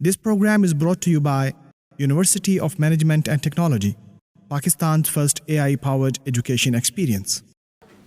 This program is brought to you by University of Management and Technology, Pakistan's first AI-powered education experience.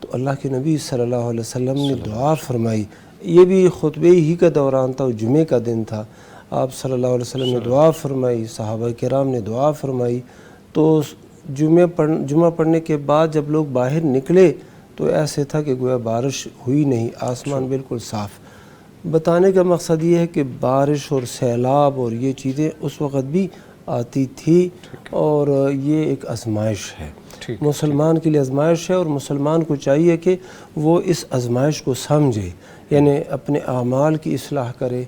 تو اللہ کے نبی صلی اللہ علیہ وسلم نے دعا فرمائی. یہ بھی خطبے ہی کا دوران تھا, جمعے کا دن تھا. آپ صلی اللہ علیہ وسلم نے دعا فرمائی, صحابہ کرام نے دعا فرمائی. تو جمعہ پڑھنے کے بعد جب لوگ باہر نکلے تو ایسے تھا کہ گویا بارش ہوئی نہیں, آسمان بالکل صاف. بتانے کا مقصد یہ ہے کہ بارش اور سیلاب اور یہ چیزیں اس وقت بھی آتی تھی, اور یہ ایک آزمائش ہے, مسلمان کے لیے آزمائش ہے. اور مسلمان کو چاہیے کہ وہ اس آزمائش کو سمجھے, یعنی اپنے اعمال کی اصلاح کرے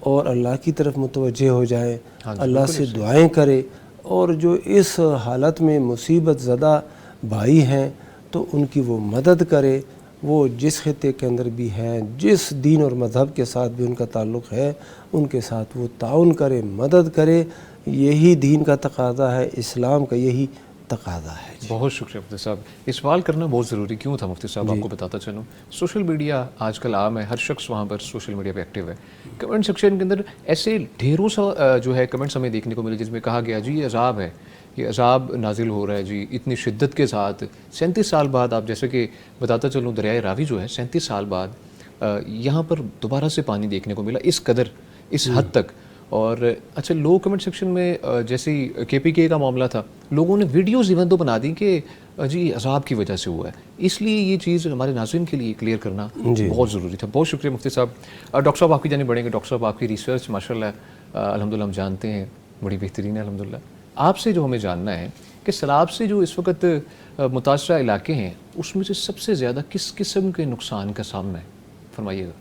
اور اللہ کی طرف متوجہ ہو جائے, اللہ سے دعائیں کرے. اور جو اس حالت میں مصیبت زدہ بھائی ہیں تو ان کی وہ مدد کرے, وہ جس خطے کے اندر بھی ہیں, جس دین اور مذہب کے ساتھ بھی ان کا تعلق ہے, ان کے ساتھ وہ تعاون کرے, مدد کرے. یہی دین کا تقاضا ہے, اسلام کا یہی تقاضا ہے. بہت شکریہ مفتی صاحب. یہ سوال کرنا بہت ضروری کیوں تھا مفتی صاحب, آپ کو بتاتا چلوں. سوشل میڈیا آج کل عام ہے, ہر شخص وہاں پر سوشل میڈیا پہ ایکٹیو ہے. کمنٹ سیکشن کے اندر ایسے ڈھیروں سا جو ہے کمنٹس ہمیں دیکھنے کو ملے جس میں کہا گیا جی یہ عذاب ہے, یہ عذاب نازل ہو رہا ہے جی اتنی شدت کے ساتھ. 37 سال بعد, آپ جیسے کہ بتاتا چلوں, دریائے راوی جو ہے 37 سال بعد یہاں پر دوبارہ سے پانی دیکھنے کو ملا, اس قدر, اس حد تک. اور اچھا, لوگ کمنٹ سیکشن میں جیسے KPK کا معاملہ تھا, لوگوں نے ویڈیوز ایون تو بنا دیں کہ جی عذاب کی وجہ سے ہوا ہے. اس لیے یہ چیز ہمارے ناظرین کے لیے کلیئر کرنا بہت ضروری تھا. بہت شکریہ مفتی صاحب. ڈاکٹر صاحب آپ کی جانب بڑھیں گے. ڈاکٹر صاحب آپ کی ریسرچ ماشاءاللہ الحمدللہ ہم جانتے ہیں بڑی بہترین ہے الحمدللہ. آپ سے جو ہمیں جاننا ہے کہ سیلاب سے جو اس وقت متاثرہ علاقے ہیں اس میں سے سب سے زیادہ کس قسم کے نقصان کا سامنا ہے, فرمائیے گا.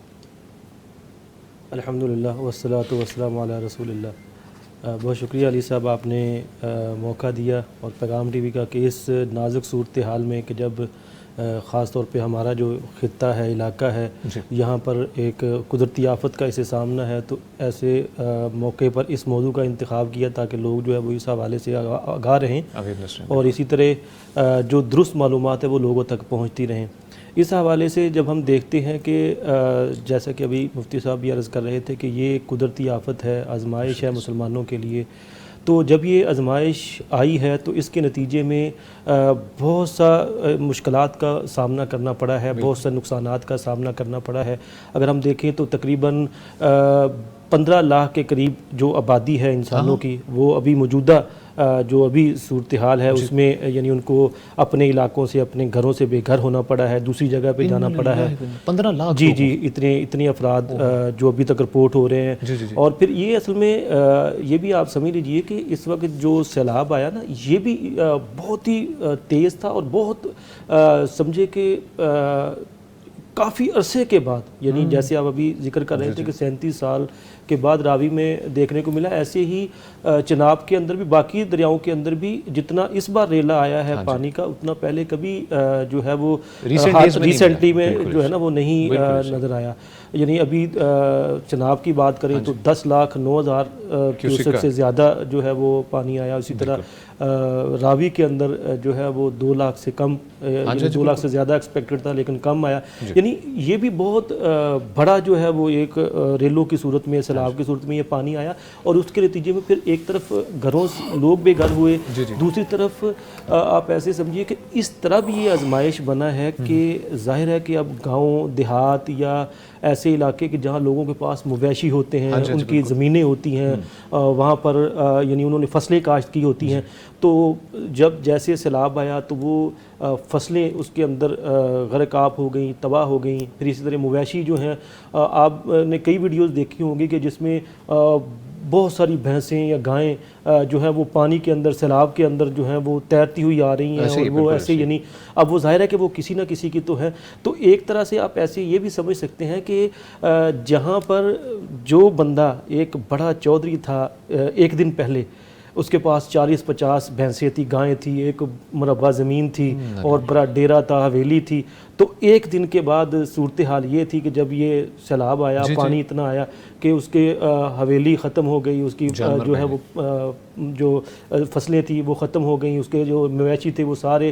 الحمدللہ والصلاۃ والسلام علی رسول اللہ. بہت شکریہ علی صاحب, آپ نے موقع دیا اور پیغام ٹی وی کا کہ اس نازک صورتحال میں کہ جب خاص طور پہ ہمارا جو خطہ ہے, علاقہ ہے, یہاں پر ایک قدرتی آفت کا اسے سامنا ہے, تو ایسے موقع پر اس موضوع کا انتخاب کیا تاکہ لوگ جو ہے وہ اس حوالے سے آگاہ رہیں اور اسی طرح جو درست معلومات ہے وہ لوگوں تک پہنچتی رہیں. اس حوالے سے جب ہم دیکھتے ہیں کہ جیسا کہ ابھی مفتی صاحب بھی عرض کر رہے تھے کہ یہ قدرتی آفت ہے, آزمائش ہے مسلمانوں کے لیے, تو جب یہ آزمائش آئی ہے تو اس کے نتیجے میں بہت سا مشکلات کا سامنا کرنا پڑا ہے, بہت سے نقصانات کا سامنا کرنا پڑا ہے. اگر ہم دیکھیں تو تقریباً 15 لاکھ کے قریب جو آبادی ہے انسانوں کی, وہ ابھی موجودہ جو ابھی صورتحال ہے اس میں یعنی ان کو اپنے علاقوں سے, اپنے گھروں سے بے گھر ہونا پڑا ہے, دوسری جگہ پہ جانا پڑا ہے. 15 لاکھ جی اتنے افراد جو ابھی تک رپورٹ ہو رہے ہیں. اور پھر یہ اصل میں یہ بھی آپ سمجھ لیجئے کہ اس وقت جو سیلاب آیا نا, یہ بھی بہت ہی تیز تھا اور بہت سمجھے کہ کافی عرصے کے بعد, یعنی جیسے آپ ابھی ذکر کر رہے تھے کہ 37 سال کے بعد راوی میں دیکھنے کو ملا. ایسے ہی چناب کے اندر بھی, باقی دریاؤں کے اندر بھی جتنا اس بار ریلا آیا ہے پانی کا, اتنا پہلے کبھی جو ہے وہ ریسنٹلی میں جو ہے نا وہ نہیں نظر آیا. یعنی ابھی چناب کی بات کریں تو 10,09,000 کیوسک سے زیادہ جو ہے وہ پانی آیا. اسی طرح راوی کے اندر جو ہے وہ 2 لاکھ سے کم, 2 لاکھ سے زیادہ ایکسپیکٹڈ تھا لیکن کم آیا. یعنی یہ بھی بہت بڑا جو ہے وہ ایک ریلوں کی صورت میں, سیلاب کی صورت میں یہ پانی آیا, اور اس کے نتیجے میں پھر ایک طرف گھروں لوگ بے گھر ہوئے, دوسری طرف آپ ایسے سمجھیے کہ اس طرح بھی یہ آزمائش بنا ہے کہ ظاہر ہے کہ اب گاؤں دیہات یا ایسے علاقے کہ جہاں لوگوں کے پاس مویشی ہوتے ہیں, ان کی زمینیں ہوتی ہیں, وہاں پر یعنی انہوں نے فصلیں کاشت کی ہوتی ہیں, تو جب جیسے سیلاب آیا تو وہ فصلیں اس کے اندر غرق آب ہو گئیں, تباہ ہو گئیں. پھر اسی طرح مویشی جو ہیں, آپ نے کئی ویڈیوز دیکھی ہوں گی کہ جس میں بہت ساری بھینسیں یا گائیں جو ہیں وہ پانی کے اندر, سیلاب کے اندر جو ہیں وہ تیرتی ہوئی آ رہی ہیں, اور وہ ایسے یعنی اب وہ ظاہر ہے کہ وہ کسی نہ کسی کی تو ہے. تو ایک طرح سے آپ ایسے یہ بھی سمجھ سکتے ہیں کہ جہاں پر جو بندہ ایک بڑا چودھری تھا ایک دن پہلے, اس کے پاس 40-50 بھینسیں تھی, گائیں تھی, ایک مربع زمین تھی اور بڑا ڈیرا تھا, حویلی تھی, تو ایک دن کے بعد صورتحال یہ تھی کہ جب یہ سیلاب آیا, پانی اتنا آیا کہ اس کے حویلی ختم ہو گئی, اس کی جو ہے وہ جو فصلیں تھیں وہ ختم ہو گئیں, اس کے جو مویشی تھے وہ سارے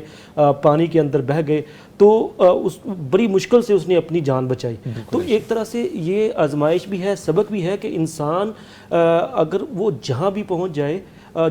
پانی کے اندر بہہ گئے. تو اس بڑی مشکل سے اس نے اپنی جان بچائی. تو ایک طرح سے یہ آزمائش بھی ہے, سبق بھی ہے کہ انسان اگر وہ جہاں بھی پہنچ جائے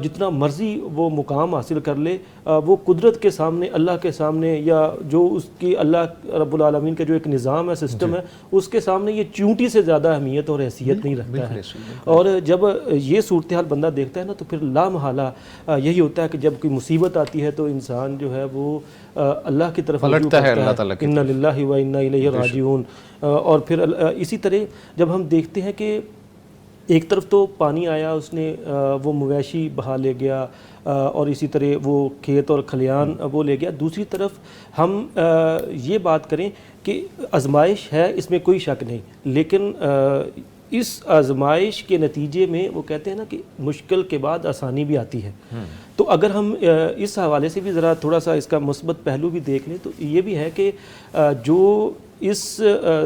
جتنا مرضی وہ مقام حاصل کر لے، وہ قدرت کے سامنے، اللہ کے سامنے، یا جو اس کی اللہ رب العالمین کا جو ایک نظام ہے، سسٹم ہے، اس کے سامنے یہ چونٹی سے زیادہ اہمیت اور حیثیت نہیں رکھتا ہے۔ اور جب یہ صورتحال بندہ دیکھتا ہے نا، تو پھر لا محالہ یہی ہوتا ہے کہ جب کوئی مصیبت آتی ہے تو انسان جو ہے وہ اللہ کی طرف رجوع کرتا ہے، اللہ تعالیٰ کی، انا للہ و انا الیہ راجعون۔ اور پھر اسی طرح جب ہم دیکھتے ہیں کہ ایک طرف تو پانی آیا، اس نے وہ مویشی بہا لے گیا، اور اسی طرح وہ کھیت اور کھلیان وہ لے گیا، دوسری طرف ہم یہ بات کریں کہ آزمائش ہے، اس میں کوئی شک نہیں، لیکن اس آزمائش کے نتیجے میں وہ کہتے ہیں نا کہ مشکل کے بعد آسانی بھی آتی ہے۔ تو اگر ہم اس حوالے سے بھی ذرا تھوڑا سا اس کا مثبت پہلو بھی دیکھ لیں تو یہ بھی ہے کہ جو اس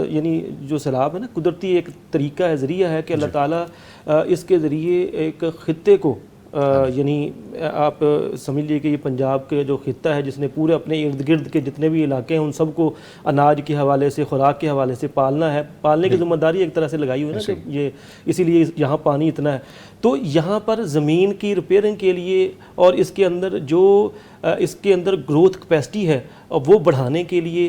یعنی جو سیلاب ہے نا، قدرتی ایک طریقہ ہے، ذریعہ ہے کہ اللہ تعالیٰ اس کے ذریعے ایک خطے کو یعنی آپ سمجھ لیجیے کہ یہ پنجاب کے جو خطہ ہے جس نے پورے اپنے ارد گرد کے جتنے بھی علاقے ہیں ان سب کو اناج کے حوالے سے، خوراک کے حوالے سے پالنا ہے، پالنے کی ذمہ داری ایک طرح سے لگائی ہوئی ہے نا کہ یہ اسی لیے یہاں پانی اتنا ہے۔ تو یہاں پر زمین کی ریپیئرنگ کے لیے اور اس کے اندر جو اس کے اندر گروتھ کیپیسٹی ہے وہ بڑھانے کے لیے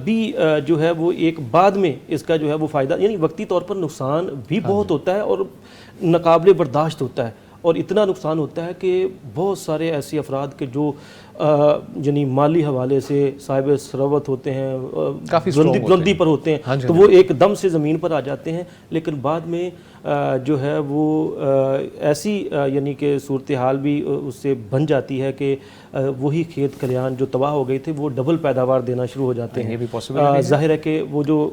بھی جو ہے وہ ایک بعد میں اس کا جو ہے وہ فائدہ، یعنی وقتی طور پر نقصان بھی بہت ہوتا ہے اور ناقابل برداشت ہوتا ہے، اور اتنا نقصان ہوتا ہے کہ بہت سارے ایسے افراد کے جو یعنی مالی حوالے سے صاحب ثروت ہوتے ہیں، بلندی پر ہوتے ہیں، تو وہ ایک دم سے زمین پر آ جاتے ہیں، لیکن بعد میں جو ہے وہ ایسی یعنی کہ صورتحال بھی اس سے بن جاتی ہے کہ وہی کھیت کھلیان جو تباہ ہو گئے تھے وہ ڈبل پیداوار دینا شروع ہو جاتے ہیں۔ ظاہر ہے کہ وہ جو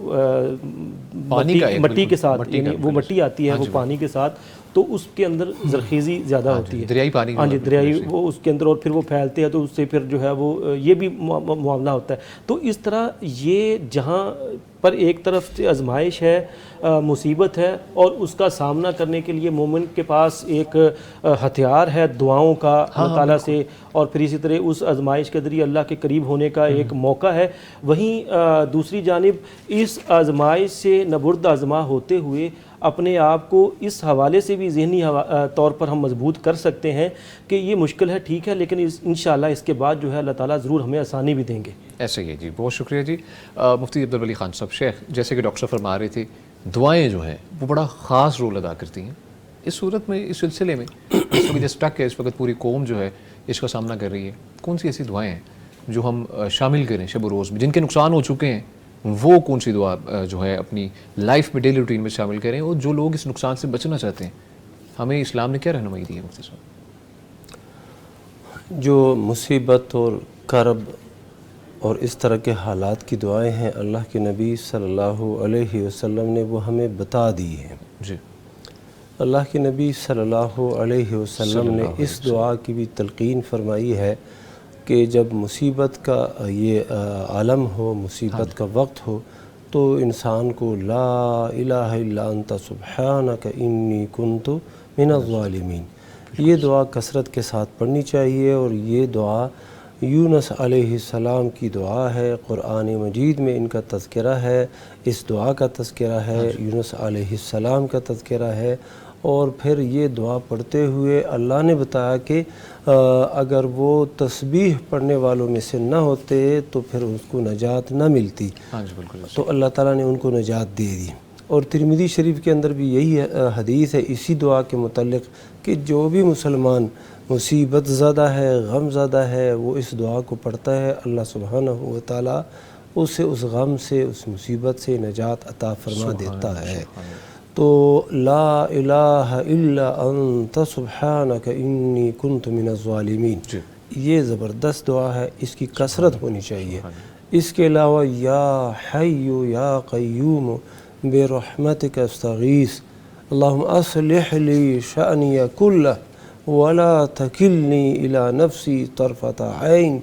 مٹی کے ساتھ، یعنی وہ مٹی آتی ہے وہ پانی کے ساتھ، تو اس کے اندر زرخیزی زیادہ ہوتی ہے، دریائی پانی، ہاں جی دریائی وہ اس کے اندر، اور پھر وہ پھیلتے ہیں تو اس سے پھر جو ہے وہ یہ بھی معاملہ ہوتا ہے۔ تو اس طرح یہ جہاں پر ایک طرف سے آزمائش ہے، مصیبت ہے، اور اس کا سامنا کرنے کے لیے مومن کے پاس ایک ہتھیار ہے دعاؤں کا اللہ تعالیٰ سے، اور پھر اسی طرح اس آزمائش کے ذریعے اللہ کے قریب ہونے کا ایک موقع ہے، وہیں دوسری جانب اس آزمائش سے نبرد آزما ہوتے ہوئے اپنے آپ کو اس حوالے سے بھی ذہنی طور پر ہم مضبوط کر سکتے ہیں کہ یہ مشکل ہے، ٹھیک ہے، لیکن انشاءاللہ اس کے بعد جو ہے اللہ تعالیٰ ضرور ہمیں آسانی بھی دیں گے۔ ایسے ہی جی، بہت شکریہ جی۔ مفتی عبدالولی خان صاحب، شیخ جیسے کہ ڈاکٹر فرما رہے تھے، دعائیں جو ہیں وہ بڑا خاص رول ادا کرتی ہیں اس صورت میں، اس سلسلے میں اس وقت اسٹک ہے، اس وقت پوری قوم جو ہے اس کا سامنا کر رہی ہے، کون سی ایسی دعائیں ہیں جو ہم شامل کریں شب و روز میں، جن کے نقصان ہو چکے ہیں وہ کون سی دعا جو ہے اپنی لائف میں ڈیلی روٹین میں شامل کریں، اور جو لوگ اس نقصان سے بچنا چاہتے ہیں ہمیں اسلام نے کیا رہنمائی دی ہے مفتی صاحب؟ جو مصیبت اور کرب اور اس طرح کے حالات کی دعائیں ہیں، اللہ کے نبی صلی اللہ علیہ وسلم نے وہ ہمیں بتا دی ہیں۔ جی، اللہ کے نبی صلی اللہ علیہ وسلم نے اس دعا کی بھی تلقین فرمائی ہے کہ جب مصیبت کا یہ عالم ہو، مصیبت کا وقت ہو، تو انسان کو لا الہ الا انت سبحانک انی کنت من الظالمین، یہ دعا کثرت کے ساتھ پڑھنی چاہیے، اور یہ دعا یونس علیہ السلام کی دعا ہے، قرآن مجید میں ان کا تذکرہ ہے، اس دعا کا تذکرہ ہے، یونس علیہ السلام کا تذکرہ ہے، اور پھر یہ دعا پڑھتے ہوئے اللہ نے بتایا کہ اگر وہ تسبیح پڑھنے والوں میں سے نہ ہوتے تو پھر اس کو نجات نہ ملتی، تو اللہ تعالیٰ نے ان کو نجات دے دی۔ اور ترمذی شریف کے اندر بھی یہی حدیث ہے اسی دعا کے متعلق کہ جو بھی مسلمان مصیبت زدہ ہے، غم زدہ ہے، وہ اس دعا کو پڑھتا ہے، اللہ سبحانہ و تعالیٰ اسے اس غم سے، اس مصیبت سے نجات عطا فرما دیتا ہے۔ تو لا الہ الا انت سبحانک انی کنت من الظالمین، یہ زبردست دعا ہے، اس کی کثرت ہونی چاہیے۔ اس کے علاوہ یا حی یا قیوم برحمتک استغیث اللہم اصلح لی شأنی کلہ ولا تکلنی الی نفسی طرفۃ عین،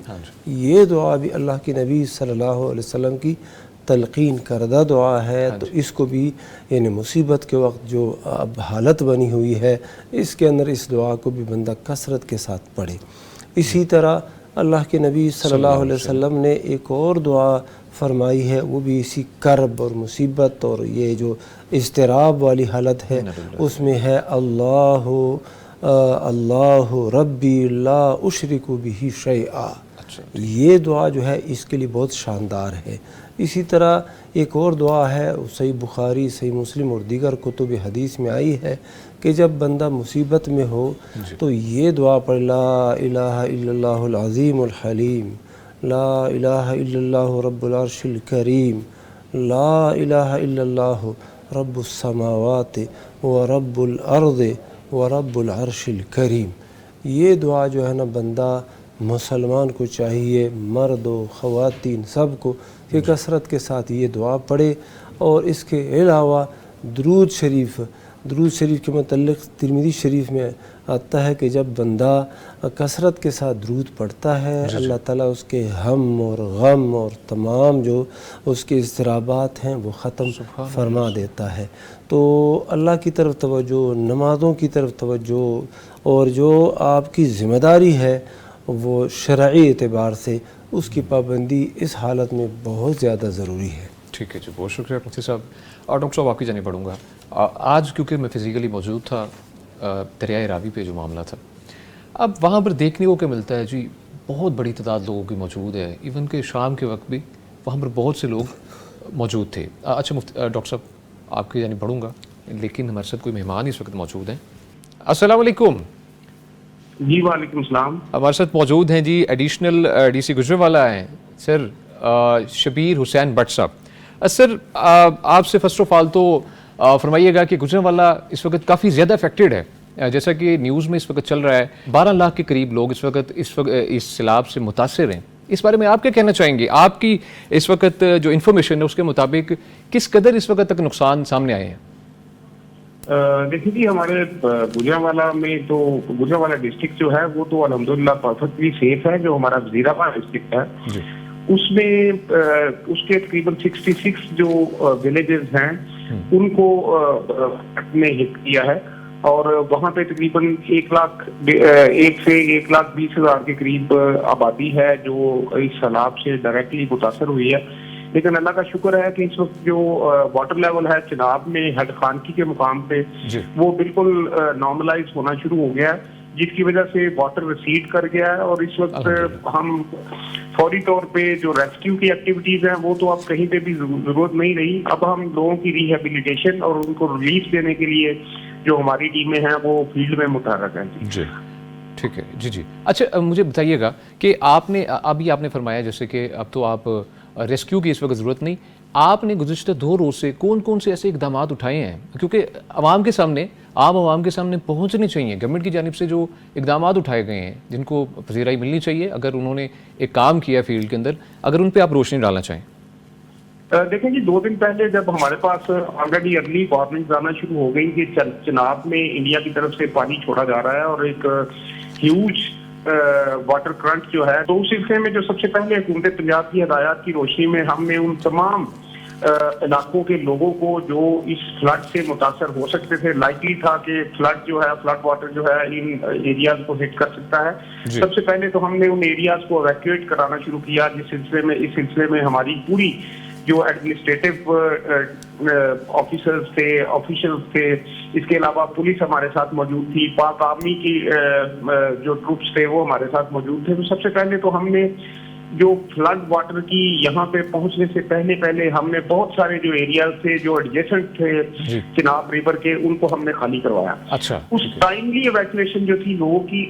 یہ دعا بھی اللہ کے نبی صلی اللہ علیہ وسلم کی تلقین کردہ دعا ہے۔ تو اس کو بھی یعنی مصیبت کے وقت جو اب حالت بنی ہوئی ہے، اس کے اندر اس دعا کو بھی بندہ کثرت کے ساتھ پڑھے۔ اسی طرح اللہ کے نبی صلی اللہ علیہ وسلم نے ایک اور دعا فرمائی ہے، وہ بھی اسی کرب اور مصیبت اور یہ جو اضطراب والی حالت ہے، اس میں ہے اللہ اللہ ربی لا اشرک بہ شیئا. یہ دعا جو ہے اس کے لیے بہت شاندار ہے. اسی طرح ایک اور دعا ہے صحیح بخاری صحیح مسلم اور دیگر کتب حدیث میں آئی ہے کہ جب بندہ مصیبت میں ہو تو یہ دعا پڑھ لا الہ الا اللہ العظیم الحلیم لا الہ الا اللہ رب العرش الکریم لا الہ الا اللہ رب السماوات و رب الارض و رب العرش الکریم. یہ دعا جو ہے نا بندہ مسلمان کو چاہیے، مرد و خواتین سب کو، کہ کثرت کے ساتھ یہ دعا پڑھے. اور اس کے علاوہ درود شریف کے متعلق ترمذی شریف میں آتا ہے کہ جب بندہ کثرت کے ساتھ درود پڑھتا ہے اللہ تعالیٰ اس کے ہم اور غم اور تمام جو اس کے اضطرابات ہیں وہ ختم فرما دیتا ہے. تو اللہ کی طرف توجہ، نمازوں کی طرف توجہ، اور جو آپ کی ذمہ داری ہے وہ شرعی اعتبار سے اس کی پابندی اس حالت میں بہت زیادہ ضروری ہے. ٹھیک ہے جی، بہت شکریہ مفتی صاحب. اور ڈاکٹر صاحب آپ کی جانب پڑھوں گا. آج کیونکہ میں فزیکلی موجود تھا دریائے راوی پہ جو معاملہ تھا، اب وہاں پر دیکھنے کو کیا ملتا ہے جی، بہت بڑی تعداد لوگوں کی موجود ہے. ایون کہ شام کے وقت بھی وہاں پر بہت سے لوگ موجود تھے. اچھا ڈاکٹر صاحب آپ کی جانب پڑھوں گا، لیکن ہمارے ساتھ کوئی مہمان اس وقت موجود ہیں. السلام علیکم. جی وعلیکم السلام. ہمارے ساتھ موجود ہیں جی ایڈیشنل ڈی سی گجرانوالہ ہیں سر شبیر حسین بٹ صاحب. سر آپ سے فرسٹ آف آل تو فرمائیے گا کہ گجرانوالہ اس وقت کافی زیادہ افیکٹڈ ہے، جیسا کہ نیوز میں اس وقت چل رہا ہے 12 لاکھ کے قریب لوگ اس وقت اس سیلاب سے متاثر ہیں. اس بارے میں آپ کیا کہنا چاہیں گے؟ آپ کی اس وقت جو انفارمیشن ہے اس کے مطابق کس قدر اس وقت تک نقصان سامنے آئے ہیں؟ دیکھیے جی، ہمارے گجرانوالہ میں تو گجرانوالہ ڈسٹرکٹ جو ہے وہ تو الحمدللہ پرفیکٹلی سیف ہے. جو ہمارا وزیرآباد ڈسٹرکٹ ہے اس میں اس کے تقریباً 66 جو ولیجز ہیں ان کو نے ہٹ کیا ہے، اور وہاں پہ تقریباً 1 سے 1,20,000 کے قریب آبادی ہے جو اس سیلاب سے ڈائریکٹلی متاثر ہوئی ہے. لیکن اللہ کا شکر ہے کہ اس وقت جو واٹر لیول ہے چناب میں ہیڈ خانقی کے مقام پہ وہ بالکل نارملائز ہونا شروع ہو گیا ہے، جس کی وجہ سے واٹر ریسیڈ کر گیا ہے. اور اس وقت ہم فوری طور پہ جو ریسکیو کی ایکٹیویٹیز ہیں وہ تو اب کہیں پہ بھی ضرورت نہیں رہی. اب ہم لوگوں کی ریہیبلیٹیشن اور ان کو ریلیف دینے کے لیے جو ہماری ٹیمیں ہیں وہ فیلڈ میں متحرک ہیں. جی ٹھیک ہے جی. اچھا مجھے بتائیے گا کہ آپ نے فرمایا جیسے کہ اب تو آپ ریسکیو کی اس وقت ضرورت نہیں، آپ نے گزشتہ 2 روز سے کون سے ایسے اقدامات اٹھائے ہیں؟ کیونکہ عوام کے سامنے پہنچنے چاہیے. گورنمنٹ کی جانب سے جو اقدامات اٹھائے گئے ہیں جن کو پذیرائی ملنی چاہیے، اگر انہوں نے ایک کام کیا فیلڈ کے اندر، اگر ان پہ آپ روشنی ڈالنا چاہیں. دیکھیں جی، 2 دن پہلے جب ہمارے پاس آلریڈی ارلی وارننگ آنا شروع ہو گئی کہ چناب میں انڈیا کی طرف سے پانی چھوڑا جا رہا ہے اور ایک ہیوج واٹر کرنٹ جو ہے، تو اس سلسلے میں جو سب سے پہلے حکومت پنجاب کی ہدایات کی روشنی میں ہم نے ان تمام علاقوں کے لوگوں کو جو اس فلڈ سے متاثر ہو سکتے تھے، لائکلی تھا کہ فلڈ واٹر جو ہے ان ایریاز کو ہٹ کر سکتا ہے، سب سے پہلے تو ہم نے ان ایریاز کو ایویکویٹ کرانا شروع کیا. اس سلسلے میں ہماری پوری جو ایڈمنسٹریٹو آفیشلز تھے، اس کے علاوہ پولیس ہمارے ساتھ موجود تھی، پاک آرمی کی جو ٹروپس تھے وہ ہمارے ساتھ موجود تھے. تو سب سے پہلے تو ہم نے جو فلڈ واٹر کی یہاں پہ پہنچنے سے پہلے ہم نے بہت سارے جو ایریاز تھے جو ایڈجیسنٹ تھے چناب ریور کے، ان کو ہم نے خالی کروایا. اچھا، اس ٹائملی ایویکویشن جو تھی لوگوں کی،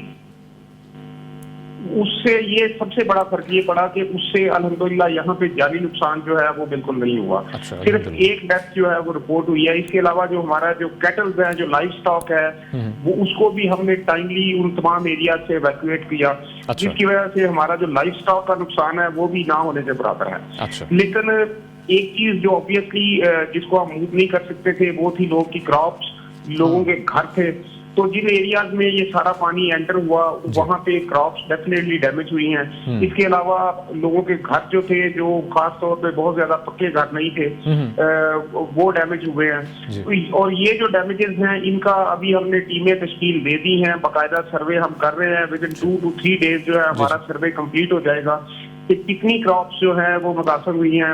اس سے یہ سب سے بڑا فرق یہ پڑا کہ اس سے الحمدللہ یہاں پہ جانی نقصان جو ہے وہ بالکل نہیں ہوا. صرف ایک ڈیتھ جو ہے وہ رپورٹ ہوئی ہے. اس کے علاوہ جو ہمارا جو کیٹلز ہیں، جو لائف سٹاک ہے، وہ اس کو بھی ہم نے ٹائملی ان تمام ایریاز سے ایویکویٹ کیا، جس کی وجہ سے ہمارا جو لائف سٹاک کا نقصان ہے وہ بھی نہ ہونے سے برابر ہے. لیکن ایک چیز جو آبویسلی جس کو ہم موو نہیں کر سکتے تھے وہ تھی لوگوں کی کراپس، لوگوں کے گھر تھے. تو جن ایریاز میں یہ سارا پانی انٹر ہوا وہاں پہ کراپس ڈیفینیٹلی ڈیمیج ہوئی ہیں. اس کے علاوہ لوگوں کے گھر جو تھے، جو خاص طور پہ بہت زیادہ پکے گھر نہیں تھے، وہ ڈیمیج ہوئے ہیں. اور یہ جو ڈیمیجز ہیں ان کا ابھی ہم نے ٹیمیں تشکیل دے دی ہیں، باقاعدہ سروے ہم کر رہے ہیں. ود ان 2 to 3 days جو ہے ہمارا سروے کمپلیٹ ہو جائے گا کہ کتنی کراپس جو ہیں وہ متاثر ہوئی ہیں،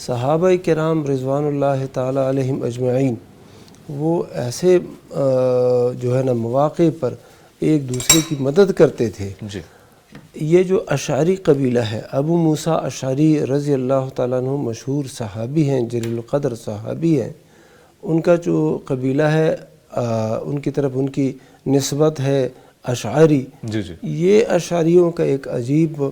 صحابہ کرام رضوان اللہ تعالی علیہم اجمعین وہ ایسے جو ہے نا مواقع پر ایک دوسرے کی مدد کرتے تھے. جی. یہ جو اشعری قبیلہ ہے، ابو موسیٰ اشعری رضی اللہ تعالیٰ عنہ مشہور صحابی ہیں، جلیل القدر صحابی ہیں. ان کا جو قبیلہ ہے ان کی طرف ان کی نسبت ہے اشعری. جی جی. یہ اشعریوں کا ایک عجیب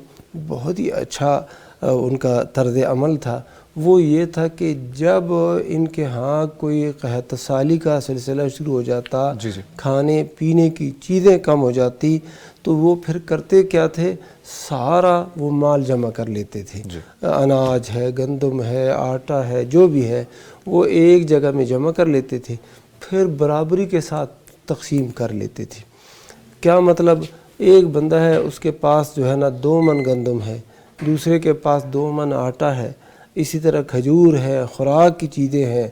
بہت ہی اچھا ان کا طرز عمل تھا. وہ یہ تھا کہ جب ان کے ہاں کوئی قحط سالی کا سلسلہ شروع ہو جاتا، جی جی. کھانے پینے کی چیزیں کم ہو جاتی، تو وہ پھر کرتے کیا تھے، سارا وہ مال جمع کر لیتے تھے. جی. اناج ہے، گندم ہے، آٹا ہے، جو بھی ہے وہ ایک جگہ میں جمع کر لیتے تھے، پھر برابری کے ساتھ تقسیم کر لیتے تھے. کیا مطلب، ایک بندہ ہے اس کے پاس جو ہے نا 2 من گندم ہے، دوسرے کے پاس 2 من آٹا ہے، اسی طرح کھجور ہے، خوراک کی چیزیں ہیں،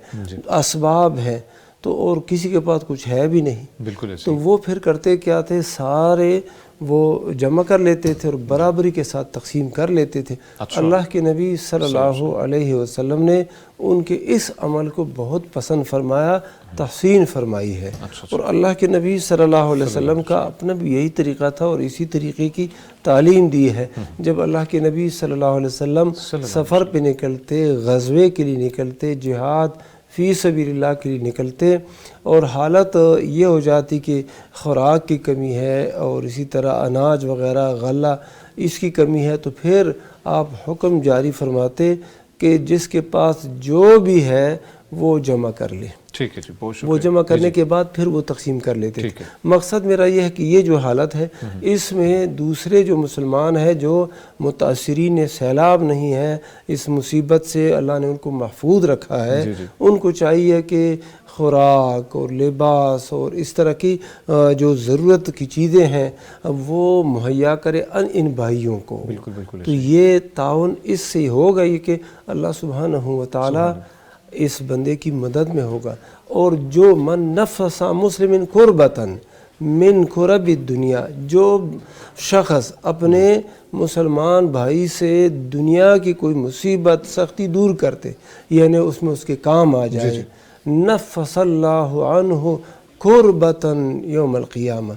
اسباب ہیں، تو اور کسی کے پاس کچھ ہے بھی نہیں. بالکل ایسے. تو وہ پھر کرتے کیا تھے، سارے وہ جمع کر لیتے تھے اور برابری کے ساتھ تقسیم کر لیتے تھے. اللہ کے نبی صلی اللہ علیہ وسلم نے ان کے اس عمل کو بہت پسند فرمایا، تحسین فرمائی ہے. اور اللہ کے نبی صلی اللہ علیہ وسلم کا اپنا بھی یہی طریقہ تھا اور اسی طریقے کی تعلیم دی ہے. جب اللہ کے نبی صلی اللہ علیہ وسلم سفر پہ نکلتے، غزوے کے لیے نکلتے، جہاد فی سبیل اللہ کے لیے نکلتے، اور حالت یہ ہو جاتی کہ خوراک کی کمی ہے اور اسی طرح اناج وغیرہ غلہ اس کی کمی ہے، تو پھر آپ حکم جاری فرماتے کہ جس کے پاس جو بھی ہے وہ جمع کر لے. ٹھیک ہے جی، بہت شکریہ. وہ جمع کرنے کے بعد پھر وہ تقسیم کر لیتے تھے. مقصد میرا یہ ہے کہ یہ جو حالت ہے اس میں دوسرے جو مسلمان ہیں جو متاثرین سیلاب نہیں ہیں، اس مصیبت سے اللہ نے ان کو محفوظ رکھا ہے، ان کو چاہیے کہ خوراک اور لباس اور اس طرح کی جو ضرورت کی چیزیں ہیں وہ مہیا کرے ان بھائیوں کو. بالکل بالکل. تو یہ تعاون اس سے ہوگا یہ کہ اللہ سبحانہ و تعالی اس بندے کی مدد میں ہوگا. اور جو من نفس مسلم کربتاً من کرب الدنیا، جو شخص اپنے مسلمان بھائی سے دنیا کی کوئی مصیبت سختی دور کرتے، یعنی اس میں اس کے کام آ جائے، نفس اللہ عنہ کربتاً یوم القیامہ،